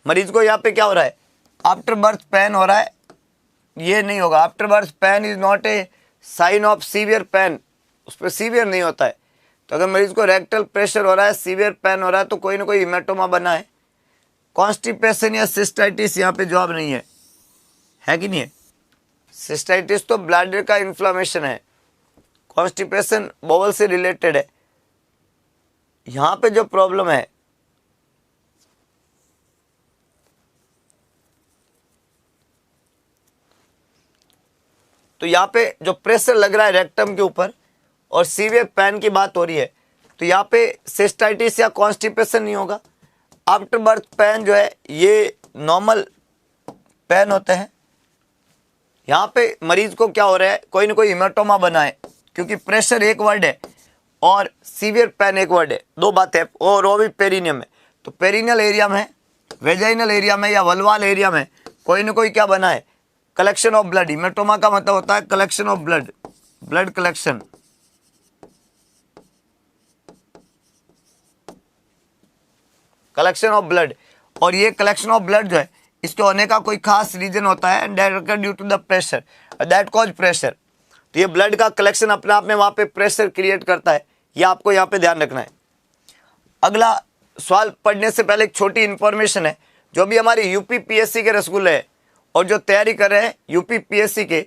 Speaker 1: मरीज को यहाँ पे क्या हो रहा है? आफ्टर बर्थ पेन हो रहा है, ये नहीं होगा। After birth pain is not a sign of severe pain, उस पर सीवियर नहीं होता है। तो अगर मरीज को रेक्टल प्रेशर हो रहा है, सीवियर पेन हो रहा है, तो कोई ना कोई हिमेटोमा बना है। कॉन्स्टिपेशन या सिस्टाइटिस यहाँ पे जवाब नहीं है कि नहीं है? सिस्टाइटिस तो ब्लैडर का इन्फ्लामेशन है, कॉन्स्टिपेशन बोवल से रिलेटेड है। यहाँ पे जो प्रॉब्लम है, तो यहाँ पे जो प्रेशर लग रहा है रेक्टम के ऊपर और सीवियर पेन की बात हो रही है, तो यहाँ पे सिस्टाइटिस या कॉन्स्टिपेशन नहीं होगा। आफ्टर बर्थ पेन जो है ये नॉर्मल पेन होते हैं। यहाँ पे मरीज को क्या हो रहा है? कोई ना कोई हिमेटोमा बना है, क्योंकि प्रेशर एक वर्ड है और सीवियर पेन एक वर्ड है, दो बातें। और वो भी पेरिनियम में, तो पेरिनियल एरिया में, वेजाइनल एरिया में या वल्वाल एरिया में कोई ना कोई क्या बना है? Collection of blood. हिमेटोमा का मतलब होता है collection of blood, blood collection. Collection of blood, और ये कलेक्शन ऑफ ब्लड जो है इसके होने का कोई खास रीजन होता है, and that occur due to the pressure, that cause pressure. तो ये ब्लड का कलेक्शन अपने आप में वहाँ पे प्रेशर क्रिएट करता है, ये आपको यहाँ पे ध्यान रखना है। अगला सवाल पढ़ने से पहले एक छोटी इंफॉर्मेशन है। जो भी हमारे यूपी पीएससी के रसगुल्ले हैं और जो तैयारी कर रहे हैं यूपी पीएससी के,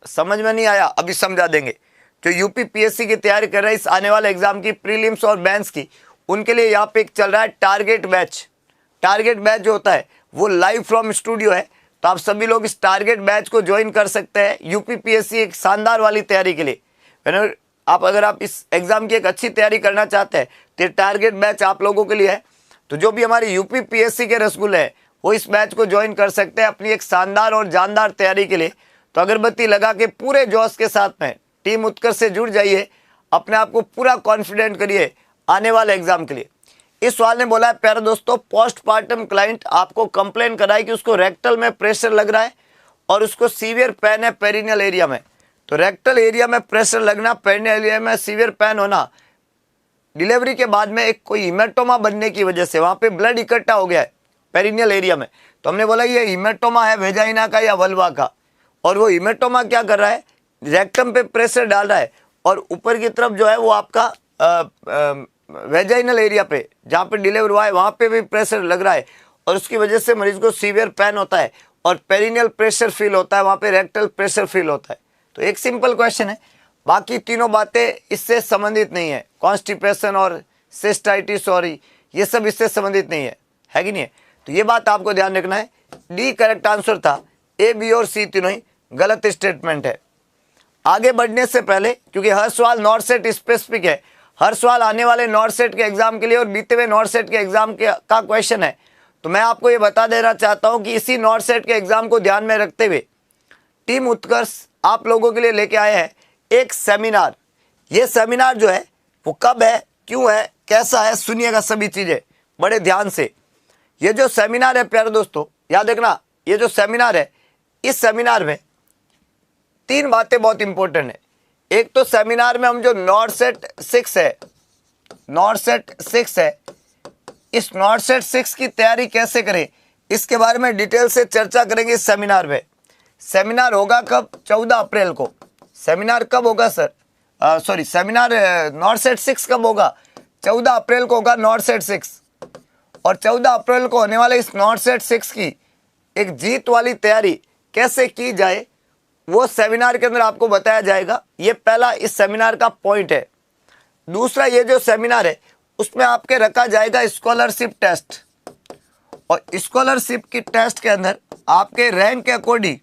Speaker 1: समझ में नहीं आया अभी समझा देंगे। जो यूपी पीएससी की तैयारी कर रहे हैं इस आने वाले एग्जाम की, प्रीलिम्स और मेंस की, उनके लिए यहाँ पे एक चल रहा है टारगेट बैच। टारगेट बैच जो होता है वो लाइव फ्रॉम स्टूडियो है, तो आप सभी लोग इस टारगेट बैच को ज्वाइन कर सकते हैं यूपी पीएससी एक शानदार वाली तैयारी के लिए। अगर आप इस एग्जाम की एक अच्छी तैयारी करना चाहते हैं तो ये टारगेट बैच आप लोगों के लिए है। तो जो भी हमारे यूपी पीएससी के रसगुल्ले हैं वो इस बैच को ज्वाइन कर सकते हैं अपनी एक शानदार और जानदार तैयारी के लिए। तो अगरबत्ती लगा के पूरे जोश के साथ में टीम उत्कर्ष से जुड़ जाइए, अपने आप को पूरा कॉन्फिडेंट करिए आने वाले एग्जाम के लिए। इस सवाल ने बोला है, प्यारे दोस्तों, पोस्टमार्टम क्लाइंट आपको कंप्लेन कराई कि उसको रेक्टल में प्रेशर लग रहा है और उसको सीवियर पेन है पेरिनियल एरिया में। तो रेक्टल एरिया में प्रेशर लगना, पेरिनियल एरिया में सीवियर पेन होना, डिलीवरी के बाद में एक कोई हिमेटोमा बनने की वजह से वहाँ पे ब्लड इकट्ठा हो गया है पेरिनियल एरिया में। तो हमने बोला ये हिमेटोमा है वेजाइना का या वल्वा का, और वो हिमेटोमा क्या कर रहा है? रेक्टम पे प्रेशर डाल रहा है और ऊपर की तरफ जो है वो आपका वेजाइनल एरिया पे जहाँ पे डिलीवर हुआ है वहाँ पे भी प्रेशर लग रहा है, और उसकी वजह से मरीज को सीवियर पेन होता है और पेरिनियल प्रेशर फील होता है, वहाँ पे रेक्टल प्रेशर फील होता है। तो एक सिंपल क्वेश्चन है, बाकी तीनों बातें इससे संबंधित नहीं है। कॉन्स्टिपेशन और सिस्टाइटिस और ये सब इससे संबंधित नहीं है कि नहीं है? तो ये बात आपको ध्यान रखना है। डी करेक्ट आंसर था, ए बी और सी तीनों ही गलत स्टेटमेंट है। आगे बढ़ने से पहले, क्योंकि हर सवाल नॉर्थ सेट स्पेसिफिक है, हर सवाल आने वाले नॉर्थ सेट के एग्जाम के लिए और बीते हुए नॉर्थ सेट के एग्जाम का क्वेश्चन है, तो मैं आपको ये बता देना चाहता हूं कि इसी नॉर्थ सेट के एग्जाम को ध्यान में रखते हुए टीम उत्कर्ष आप लोगों के लिए लेके आए हैं एक सेमिनार। ये सेमिनार जो है वो कब है, क्यों है, कैसा है, सुनिएगा सभी चीजें बड़े ध्यान से। ये जो सेमिनार है प्यारे दोस्तों, याद रखना, ये जो सेमिनार है, इस सेमिनार में तीन बातें बहुत इंपॉर्टेंट है। एक तो सेमिनार में हम जो नॉर्थ सेट 6 है, नॉर्थ सेट 6 है, इस नॉर्थ सेट 6 की तैयारी कैसे करें इसके बारे में डिटेल से चर्चा करेंगे इस सेमिनार में। सेमिनार होगा कब? 14 अप्रैल को। सेमिनार कब होगा सर? सेमिनार नॉर्थ सेट 6 कब होगा? 14 अप्रैल को होगा नॉर्थ सेट 6। और 14 अप्रैल को होने वाले इस नॉर्थ सेट 6 की एक जीत वाली तैयारी कैसे की जाए वो सेमिनार के अंदर आपको बताया जाएगा। ये पहला इस सेमिनार का पॉइंट है। दूसरा, ये जो सेमिनार है उसमें आपके रखा जाएगा स्कॉलरशिप टेस्ट, और स्कॉलरशिप की टेस्ट के अंदर आपके रैंक के अकॉर्डिंग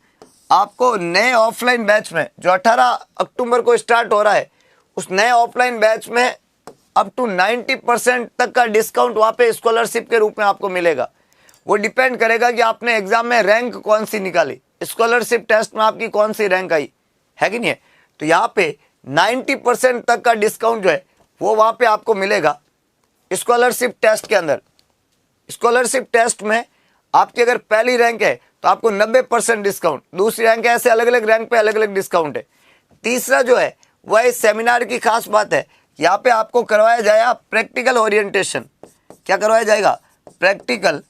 Speaker 1: आपको नए ऑफलाइन बैच में जो 18 अक्टूबर को स्टार्ट हो रहा है, उस नए ऑफलाइन बैच में अप टू 90% तक का डिस्काउंट वहाँ पे स्कॉलरशिप के रूप में आपको मिलेगा। वो डिपेंड करेगा कि आपने एग्जाम में रैंक कौन सी निकाली, स्कॉलरशिप टेस्ट में आपकी कौन सी रैंक आई है कि नहीं है। तो यहाँ पे 90% तक का डिस्काउंट जो है वो वहाँ पे आपको मिलेगा स्कॉलरशिप टेस्ट के अंदर। स्कॉलरशिप टेस्ट में आपकी अगर पहली रैंक है तो आपको 90% डिस्काउंट, दूसरी रैंक है, ऐसे अलग अलग रैंक पे अलग अलग डिस्काउंट है। तीसरा जो है वह इस सेमिनार की खास बात है, यहाँ पे आपको करवाया जाएगा प्रैक्टिकल ओरिएंटेशन। क्या करवाया जाएगा? प्रैक्टिकल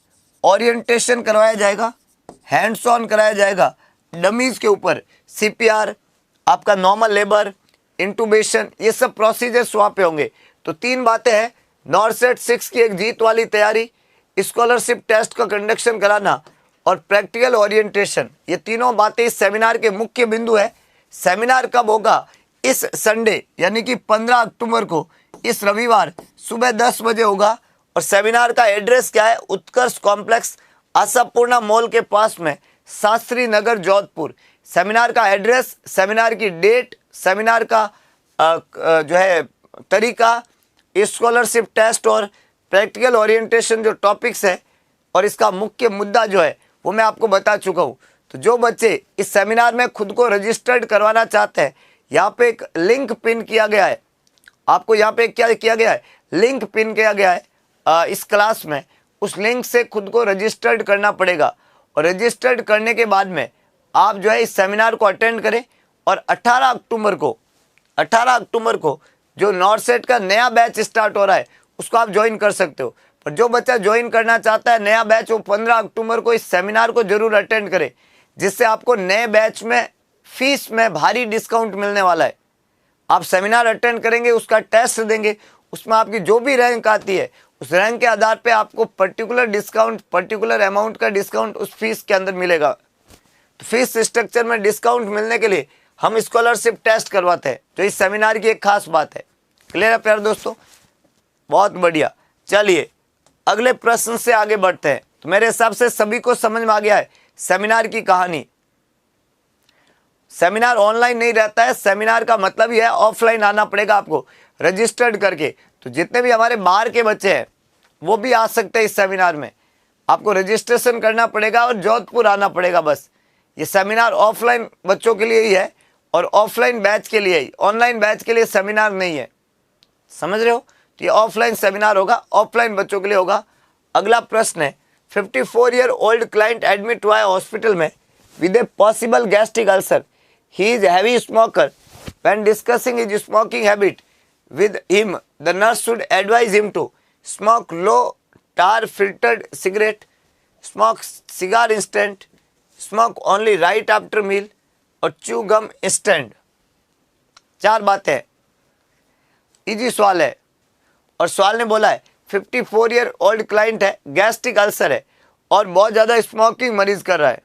Speaker 1: ओरिएंटेशन करवाया जाएगा, हैंड्स ऑन कराया जाएगा डमीज के ऊपर, सीपीआर, आपका नॉर्मल लेबर, इंटूबेशन, ये सब प्रोसीजर्स वहाँ पे होंगे। तो 3 बातें हैं, नॉर्सेट 6 की एक जीत वाली तैयारी, स्कॉलरशिप टेस्ट का कंडक्शन कराना और प्रैक्टिकल ओरिएंटेशन, ये तीनों बातें इस सेमिनार के मुख्य बिंदु है। सेमिनार कब होगा? इस संडे यानी कि 15 अक्टूबर को, इस रविवार सुबह 10 बजे होगा। और सेमिनार का एड्रेस क्या है? उत्कर्ष कॉम्प्लेक्स, आशापूर्णा मॉल के पास में, शास्त्री नगर, जोधपुर। सेमिनार का एड्रेस, सेमिनार की डेट, सेमिनार का जो है तरीका, स्कॉलरशिप टेस्ट और प्रैक्टिकल ओरिएंटेशन जो टॉपिक्स है और इसका मुख्य मुद्दा जो है वो मैं आपको बता चुका हूँ। तो जो बच्चे इस सेमिनार में खुद को रजिस्टर्ड करवाना चाहते हैं, यहाँ पे एक लिंक पिन किया गया है, आपको यहाँ पे क्या किया गया है? लिंक पिन किया गया है इस क्लास में। उस लिंक से खुद को रजिस्टर्ड करना पड़ेगा और रजिस्टर्ड करने के बाद में आप जो है इस सेमिनार को अटेंड करें। और 18 अक्टूबर को जो नॉर्सेट का नया बैच स्टार्ट हो रहा है उसको आप ज्वाइन कर सकते हो। पर जो बच्चा ज्वाइन करना चाहता है नया बैच, वो 15 अक्टूबर को इस सेमिनार को जरूर अटेंड करे, जिससे आपको नए बैच में फीस में भारी डिस्काउंट मिलने वाला है। आप सेमिनार अटेंड करेंगे, उसका टेस्ट देंगे, उसमें आपकी जो भी रैंक आती है उस रैंक के आधार पे आपको पर्टिकुलर डिस्काउंट, पर्टिकुलर अमाउंट का डिस्काउंट उस फीस के अंदर मिलेगा। तो फीस स्ट्रक्चर में डिस्काउंट मिलने के लिए हम स्कॉलरशिप टेस्ट करवाते हैं, जो इस सेमिनार की एक खास बात है। क्लियर है प्यारे दोस्तों? बहुत बढ़िया। चलिए अगले प्रश्न से आगे बढ़ते हैं। तो मेरे हिसाब से सभी को समझ में आ गया है सेमिनार की कहानी। सेमिनार ऑनलाइन नहीं रहता है, सेमिनार का मतलब ही है ऑफलाइन आना पड़ेगा आपको रजिस्टर्ड करके। तो जितने भी हमारे बाहर के बच्चे हैं वो भी आ सकते हैं इस सेमिनार में, आपको रजिस्ट्रेशन करना पड़ेगा और जोधपुर आना पड़ेगा बस। ये सेमिनार ऑफलाइन बच्चों के लिए ही है और ऑफलाइन बैच के लिए ही, ऑनलाइन बैच के लिए सेमिनार नहीं है, समझ रहे हो? तो ये ऑफलाइन सेमिनार होगा, ऑफलाइन बच्चों के लिए होगा। अगला प्रश्न है, 54 ईयर ओल्ड क्लाइंट एडमिट हुआ है हॉस्पिटल में with a possible gastric ulcer. He is heavy smoker. When discussing his smoking habit with him, the nurse should advise him to smoke low tar filtered cigarette, smoke cigar instant, smoke only right after meal और chew gum instant। 4 बातें, easy सवाल है। और सवाल ने बोला है 54 year old client है, गैस्ट्रिक अल्सर है और बहुत ज़्यादा स्मोकिंग मरीज कर रहा है।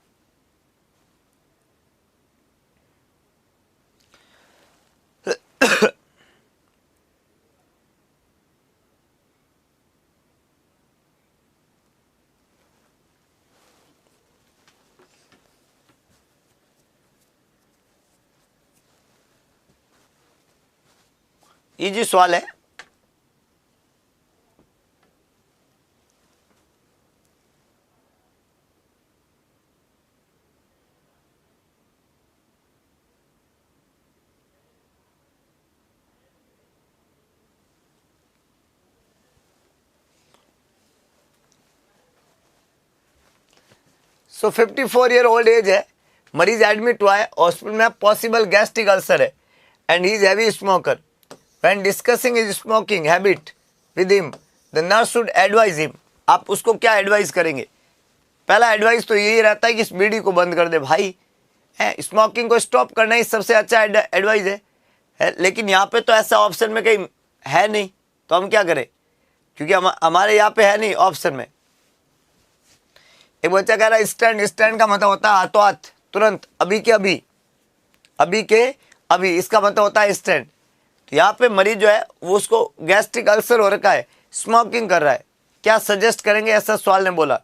Speaker 1: इजी सवाल है। सो 54 ईयर ओल्ड एज है, मरीज एडमिट हुआ है हॉस्पिटल में, पॉसिबल गैस्ट्रिक अल्सर है and he is heavy smoker. When discussing his smoking habit with him, the nurse should advise him। आप उसको क्या एडवाइस करेंगे? पहला एडवाइस तो यही रहता है कि इस बीड़ी को बंद कर दे भाई, है स्मोकिंग को स्टॉप करना ही सबसे अच्छा एडवाइस है। लेकिन यहाँ पे तो ऐसा ऑप्शन में कहीं है नहीं, तो हम क्या करें? क्योंकि हमारे यहाँ पे है नहीं ऑप्शन में। एक बच्चा कह रहा है स्टैंड, स्टैंड का मतलब होता है हाथों हाथ, तुरंत, अभी के अभी, अभी के अभी, इसका मतलब होता है स्टैंड। तो यहाँ पे मरीज जो है वो उसको गैस्ट्रिक अल्सर हो रखा है, स्मोकिंग कर रहा है, क्या सजेस्ट करेंगे? ऐसा सवाल ने बोला,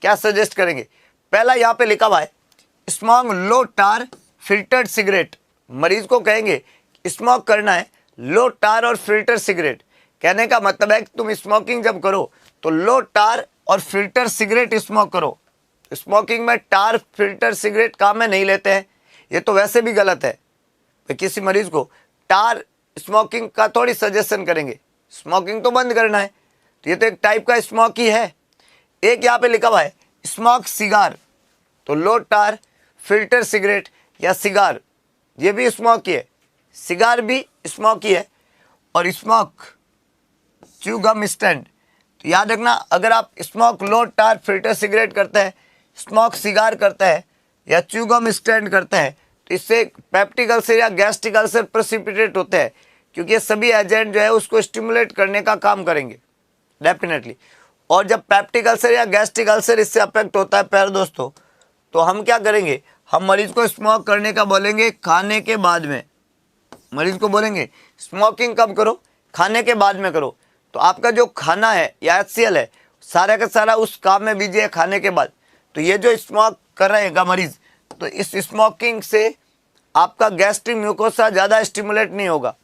Speaker 1: क्या सजेस्ट करेंगे? पहला यहाँ पे लिखा हुआ है स्मोक लो टार फिल्टर्ड सिगरेट। मरीज को कहेंगे स्मोक करना है लो टार और फिल्टर सिगरेट। कहने का मतलब है कि तुम स्मोकिंग जब करो तो लो टार और फिल्टर सिगरेट स्मोक करो। स्मोकिंग में टार फिल्टर सिगरेट काम में नहीं लेते हैं, ये तो वैसे भी गलत है। किसी मरीज को टार स्मोकिंग का थोड़ी सजेशन करेंगे, स्मोकिंग तो बंद करना है, तो ये तो एक टाइप का स्मोक ही है, एक यहाँ पे लिखा हुआ है स्मोक सिगार, तो लो टार फिल्टर सिगरेट या सिगार, ये भी स्मोक ही है, सिगार भी स्मोक ही है, और स्मोक च्यूगम स्टैंड। तो याद रखना, अगर आप स्मोक लो टार फिल्टर सिगरेट करते हैं, स्मोक सिगार करता है या च्यूगम स्टैंड करता है, तो इससे पेप्टिक अल्सर या गैस्ट्रिक अल्सर प्रेसिपिटेट होते हैं, क्योंकि ये सभी एजेंट जो है उसको स्टिमुलेट करने का काम करेंगे डेफिनेटली। और जब पेप्टिक अल्सर या गैस्ट्रिक अल्सर इससे अफेक्ट होता है प्यारे दोस्तों, तो हम क्या करेंगे, हम मरीज को स्मोक करने का बोलेंगे खाने के बाद में। मरीज को बोलेंगे स्मोकिंग कब करो, खाने के बाद में करो। तो आपका जो खाना है या HCl है सारा का सारा उस काम में बीजिए खाने के बाद। तो ये जो स्मोक कर रहेगा मरीज, तो इस स्मोकिंग से आपका गैस्ट्रिक म्यूकोसा ज़्यादा स्टिमुलेट नहीं होगा,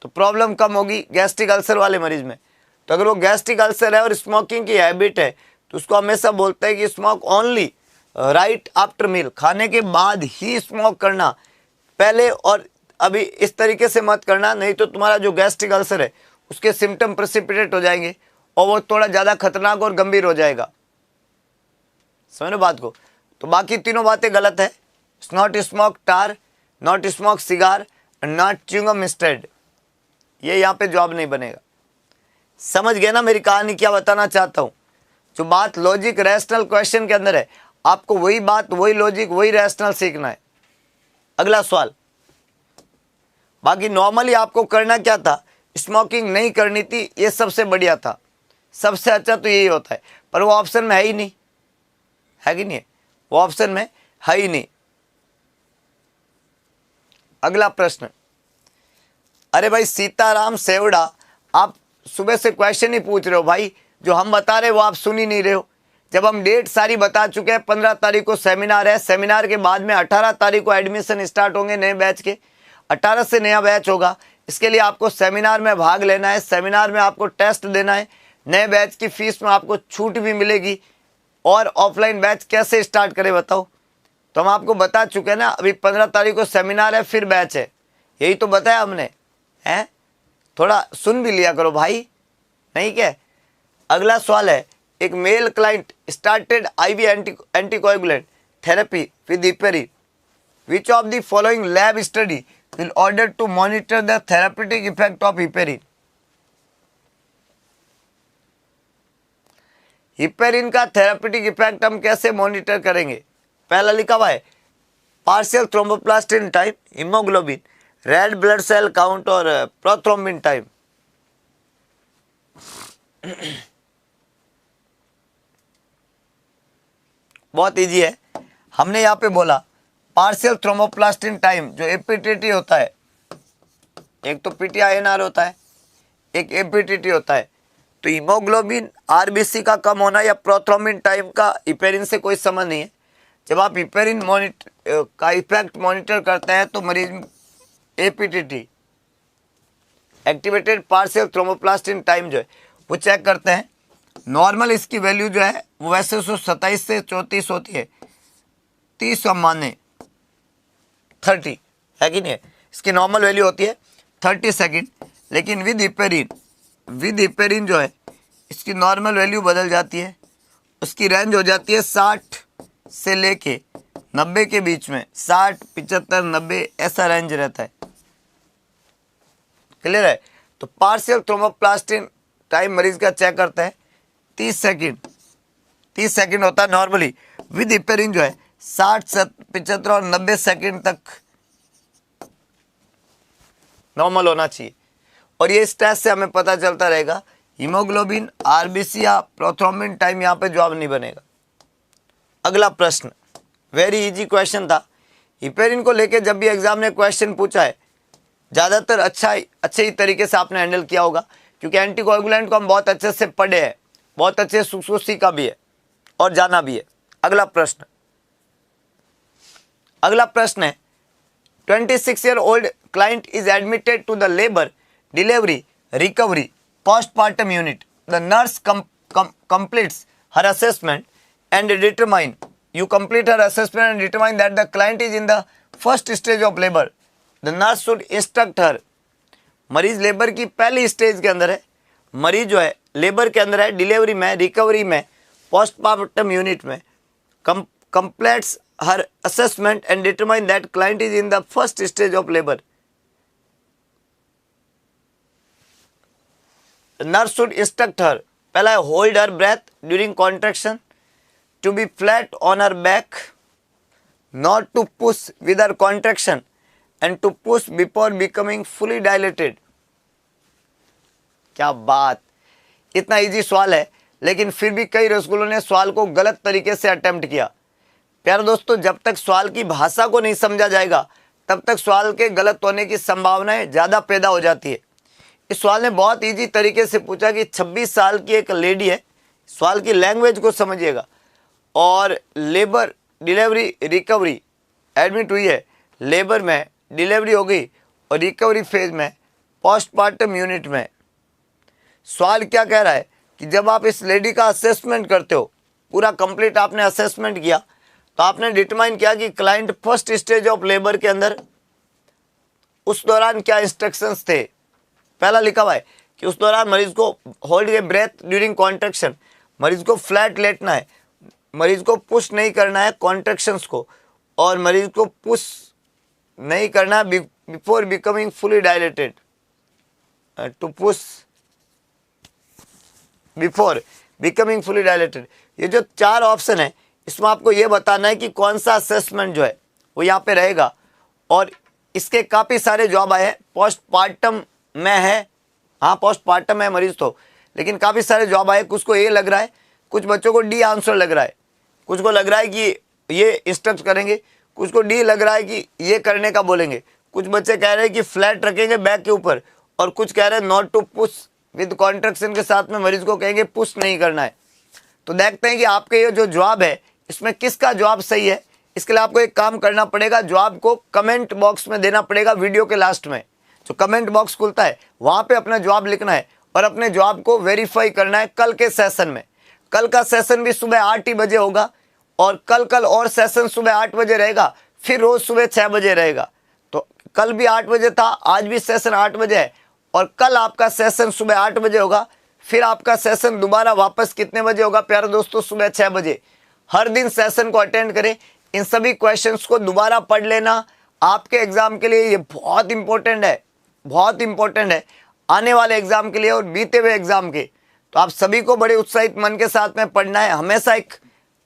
Speaker 1: तो प्रॉब्लम कम होगी गैस्ट्रिक अल्सर वाले मरीज में। तो अगर वो गैस्ट्रिक अल्सर है और स्मोकिंग की हैबिट है, तो उसको हमेशा बोलते हैं कि smoke only right after meal, खाने के बाद ही स्मोक करना, पहले और अभी इस तरीके से मत करना, नहीं तो तुम्हारा जो गैस्ट्रिक अल्सर है उसके सिम्टम प्रेसिपिटेट हो जाएंगे और वो थोड़ा ज़्यादा खतरनाक और गंभीर हो जाएगा। समझ लो बात को। तो बाकी तीनों बातें गलत है, not smoke tar, not smoke cigar, not chewing gum instead, ये यहाँ पे जवाब नहीं बनेगा। समझ गए ना मेरी कहानी क्या बताना चाहता हूँ। जो बात लॉजिक रैशनल क्वेश्चन के अंदर है, आपको वही बात, वही लॉजिक, वही रैशनल सीखना है। अगला सवाल, बाकी नॉर्मली आपको करना क्या था, स्मोकिंग नहीं करनी थी, ये सबसे बढ़िया था, सबसे अच्छा तो यही होता है, पर वो ऑप्शन में है ही नहीं, है कि नहीं, वो ऑप्शन में है ही नहीं। अगला प्रश्न, अरे भाई सीताराम सेवड़ा, आप सुबह से क्वेश्चन ही पूछ रहे हो भाई, जो हम बता रहे हो वो आप सुन ही नहीं रहे हो। जब हम डेट सारी बता चुके हैं, 15 तारीख को सेमिनार है, सेमिनार के बाद में 18 तारीख को एडमिशन स्टार्ट होंगे नए बैच के, 18 से नया बैच होगा। इसके लिए आपको सेमिनार में भाग लेना है, सेमिनार में आपको टेस्ट देना है, नए बैच की फीस में आपको छूट भी मिलेगी। और ऑफलाइन बैच कैसे स्टार्ट करें बताओ, तो हम आपको बता चुके हैं ना, अभी 15 तारीख को सेमिनार है, फिर बैच है, यही तो बताया हमने, हैं, थोड़ा सुन भी लिया करो भाई, नहीं क्या। अगला सवाल है, एक male client started IV anticoagulant therapy with heparin, which of the following lab study will order to monitor the therapeutic effect of heparin। Heparin का थेराप्यूटिक इफेक्ट हम कैसे मॉनिटर करेंगे। पहला लिखा हुआ है partial thromboplastin time, haemoglobin, red blood cell count और prothrombin time. बहुत इजी है, हमने यहाँ पे बोला पार्शियल थ्रोम्बोप्लास्टिन टाइम, जो एपीटीटी होता है, एक तो PTINR होता है, एक एपीटीटी होता है। तो हीमोग्लोबिन RBC का कम होना या प्रोथ्रोम्बिन टाइम का हिपेरिन से कोई संबंध नहीं है। जब आप हिपेरिन का इफेक्ट मॉनिटर करते हैं तो मरीज APTT activated partial thromboplastin time जो है वो चेक करते हैं। नॉर्मल इसकी वैल्यू जो है वो वैसे 127 से 34 होती है, 30 माने 30, है कि नहीं है, इसकी नॉर्मल वैल्यू होती है 30 सेकेंड। लेकिन विद हिपेरिन जो है इसकी नॉर्मल वैल्यू बदल जाती है, उसकी रेंज हो जाती है 60 से लेके 90 के बीच में, 60, 75, 90 ऐसा रेंज रहता है। क्लियर है। तो पार्शियल थ्रोम्बोप्लास्टिन टाइम मरीज का चेक करते हैं 30 सेकेंड होता है नॉर्मली। विद हिपेरिन जो है 60, 75 और 90 सेकेंड तक नॉर्मल होना चाहिए। और ये इस टेस्ट से हमें पता चलता रहेगा हीमोग्लोबिन, RBC या प्रोथ्रोम्बिन टाइम, यहाँ पे जवाब नहीं बनेगा। अगला प्रश्न वेरी इजी क्वेश्चन था। हिपेरिन को लेके जब भी एग्जाम ने क्वेश्चन पूछा है ज़्यादातर अच्छे ही तरीके से आपने हैंडल किया होगा, क्योंकि एंटीकोएगुलेंट को हम बहुत अच्छे से पढ़े हैं, बहुत अच्छे से सीखा भी है और जाना भी है। अगला प्रश्न है 26-year-old client is admitted to the labor, delivery, recovery, postpartum unit. The nurse completes her assessment and determine that the client is in the first stage of labor. The nurse should instruct her. मरीज labour की पहली stage के अंदर है, मरीज जो है labour के अंदर है, डिलीवरी में, रिकवरी में, पोस्टमार्टम यूनिट में completes her assessment and determine that client is in the first stage of labor. Nurse should instruct her, पहला है hold her breath during contraction, to be flat on her back, not to push with her contraction and to push before becoming fully dilated. क्या बात, इतना easy सवाल है लेकिन फिर भी कई रसगुल्लों ने सवाल को गलत तरीके से अटेम्प्ट किया। प्यारे दोस्तों, जब तक सवाल की भाषा को नहीं समझा जाएगा तब तक सवाल के गलत होने की संभावनाएं ज़्यादा पैदा हो जाती है। इस सवाल ने बहुत इजी तरीके से पूछा कि 26 साल की एक लेडी है, सवाल की लैंग्वेज को समझिएगा, और लेबर डिलीवरी रिकवरी एडमिट हुई है, लेबर में डिलीवरी हो गई और रिकवरी फेज में पोस्टमार्टम यूनिट में। सवाल क्या कह रहा है कि जब आप इस लेडी का असेसमेंट करते हो, पूरा कंप्लीट आपने असेसमेंट किया, तो आपने डिटरमाइन किया कि client first stage of labour के अंदर, उस दौरान क्या इंस्ट्रक्शंस थे। पहला लिखा हुआ है कि उस दौरान मरीज को hold a breath during contraction, मरीज को फ्लैट लेटना है, मरीज को पुश नहीं करना है कॉन्ट्रैक्शंस को, और मरीज को पुश नहीं करना है before becoming fully dilated, to push before becoming fully dilated. ये जो 4 ऑप्शन है इसमें आपको ये बताना है कि कौन सा असेसमेंट जो है वो यहाँ पे रहेगा, और इसके काफ़ी सारे जवाब आए हैं। पोस्टमार्टम में है, हाँ पोस्टमार्टम है मरीज तो, लेकिन काफ़ी सारे जवाब आए, कुछ को ए लग रहा है, कुछ बच्चों को डी आंसर लग रहा है, कुछ को लग रहा है कि ये इंस्ट्रक्ट करेंगे, कुछ को डी लग रहा है कि ये करने का बोलेंगे, कुछ बच्चे कह रहे हैं कि फ्लैट रखेंगे बैक के ऊपर, और कुछ कह रहे हैं not to push with contraction के साथ में मरीज को कहेंगे पुश नहीं करना है। तो देखते हैं कि आपके ये जो जवाब है इसमें किसका जवाब सही है। इसके लिए आपको एक काम करना पड़ेगा, जवाब को कमेंट बॉक्स में देना पड़ेगा। वीडियो के लास्ट में जो कमेंट बॉक्स खुलता है वहाँ पे अपना जवाब लिखना है और अपने जवाब को वेरीफाई करना है कल के सेशन में। कल का सेशन भी सुबह 8 ही बजे होगा, और कल और सेशन सुबह 8 बजे रहेगा, फिर रोज़ सुबह 6 बजे रहेगा। तो कल भी 8 बजे था, आज भी सेशन 8 बजे है, और कल आपका सेशन सुबह 8 बजे होगा, फिर आपका सेशन दोबारा वापस कितने बजे होगा प्यारे दोस्तों, सुबह 6 बजे। हर दिन सेशन को अटेंड करें, इन सभी क्वेश्चंस को दोबारा पढ़ लेना, आपके एग्जाम के लिए ये बहुत इंपॉर्टेंट है, बहुत इंपॉर्टेंट है आने वाले एग्जाम के लिए और बीते हुए एग्जाम के। तो आप सभी को बड़े उत्साहित मन के साथ में पढ़ना है, हमेशा एक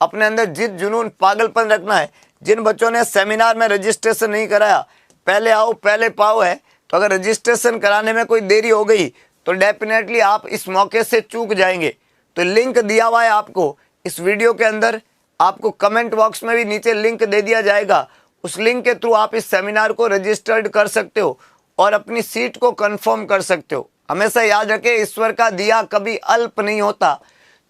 Speaker 1: अपने अंदर जिद जुनून पागलपन रखना है। जिन बच्चों ने सेमिनार में रजिस्ट्रेशन नहीं कराया, पहले आओ पहले पाओ है, तो अगर रजिस्ट्रेशन कराने में कोई देरी हो गई तो डेफिनेटली आप इस मौके से चूक जाएंगे। तो लिंक दिया हुआ है आपको इस वीडियो के अंदर, आपको कमेंट बॉक्स में भी नीचे लिंक दे दिया जाएगा। उस लिंक के थ्रू आप इस सेमिनार को रजिस्टर्ड कर सकते हो और अपनी सीट को कंफर्म कर सकते हो। हमेशा याद रखें, ईश्वर का दिया कभी अल्प नहीं होता,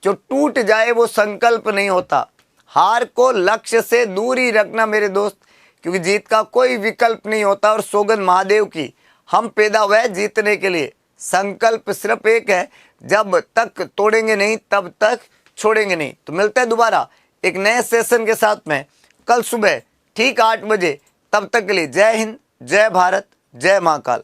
Speaker 1: जो टूट जाए वो संकल्प नहीं होता। हार को लक्ष्य से दूर ही रखना मेरे दोस्त, क्योंकि जीत का कोई विकल्प नहीं होता। और सौगंध महादेव की, हम पैदा हुए जीतने के लिए, संकल्प सिर्फ एक है, जब तक तोड़ेंगे नहीं तब तक छोड़ेंगे नहीं। तो मिलते हैं दोबारा एक नए सेशन के साथ में कल सुबह ठीक 8 बजे। तब तक के लिए जय हिंद, जय भारत, जय महाकाल।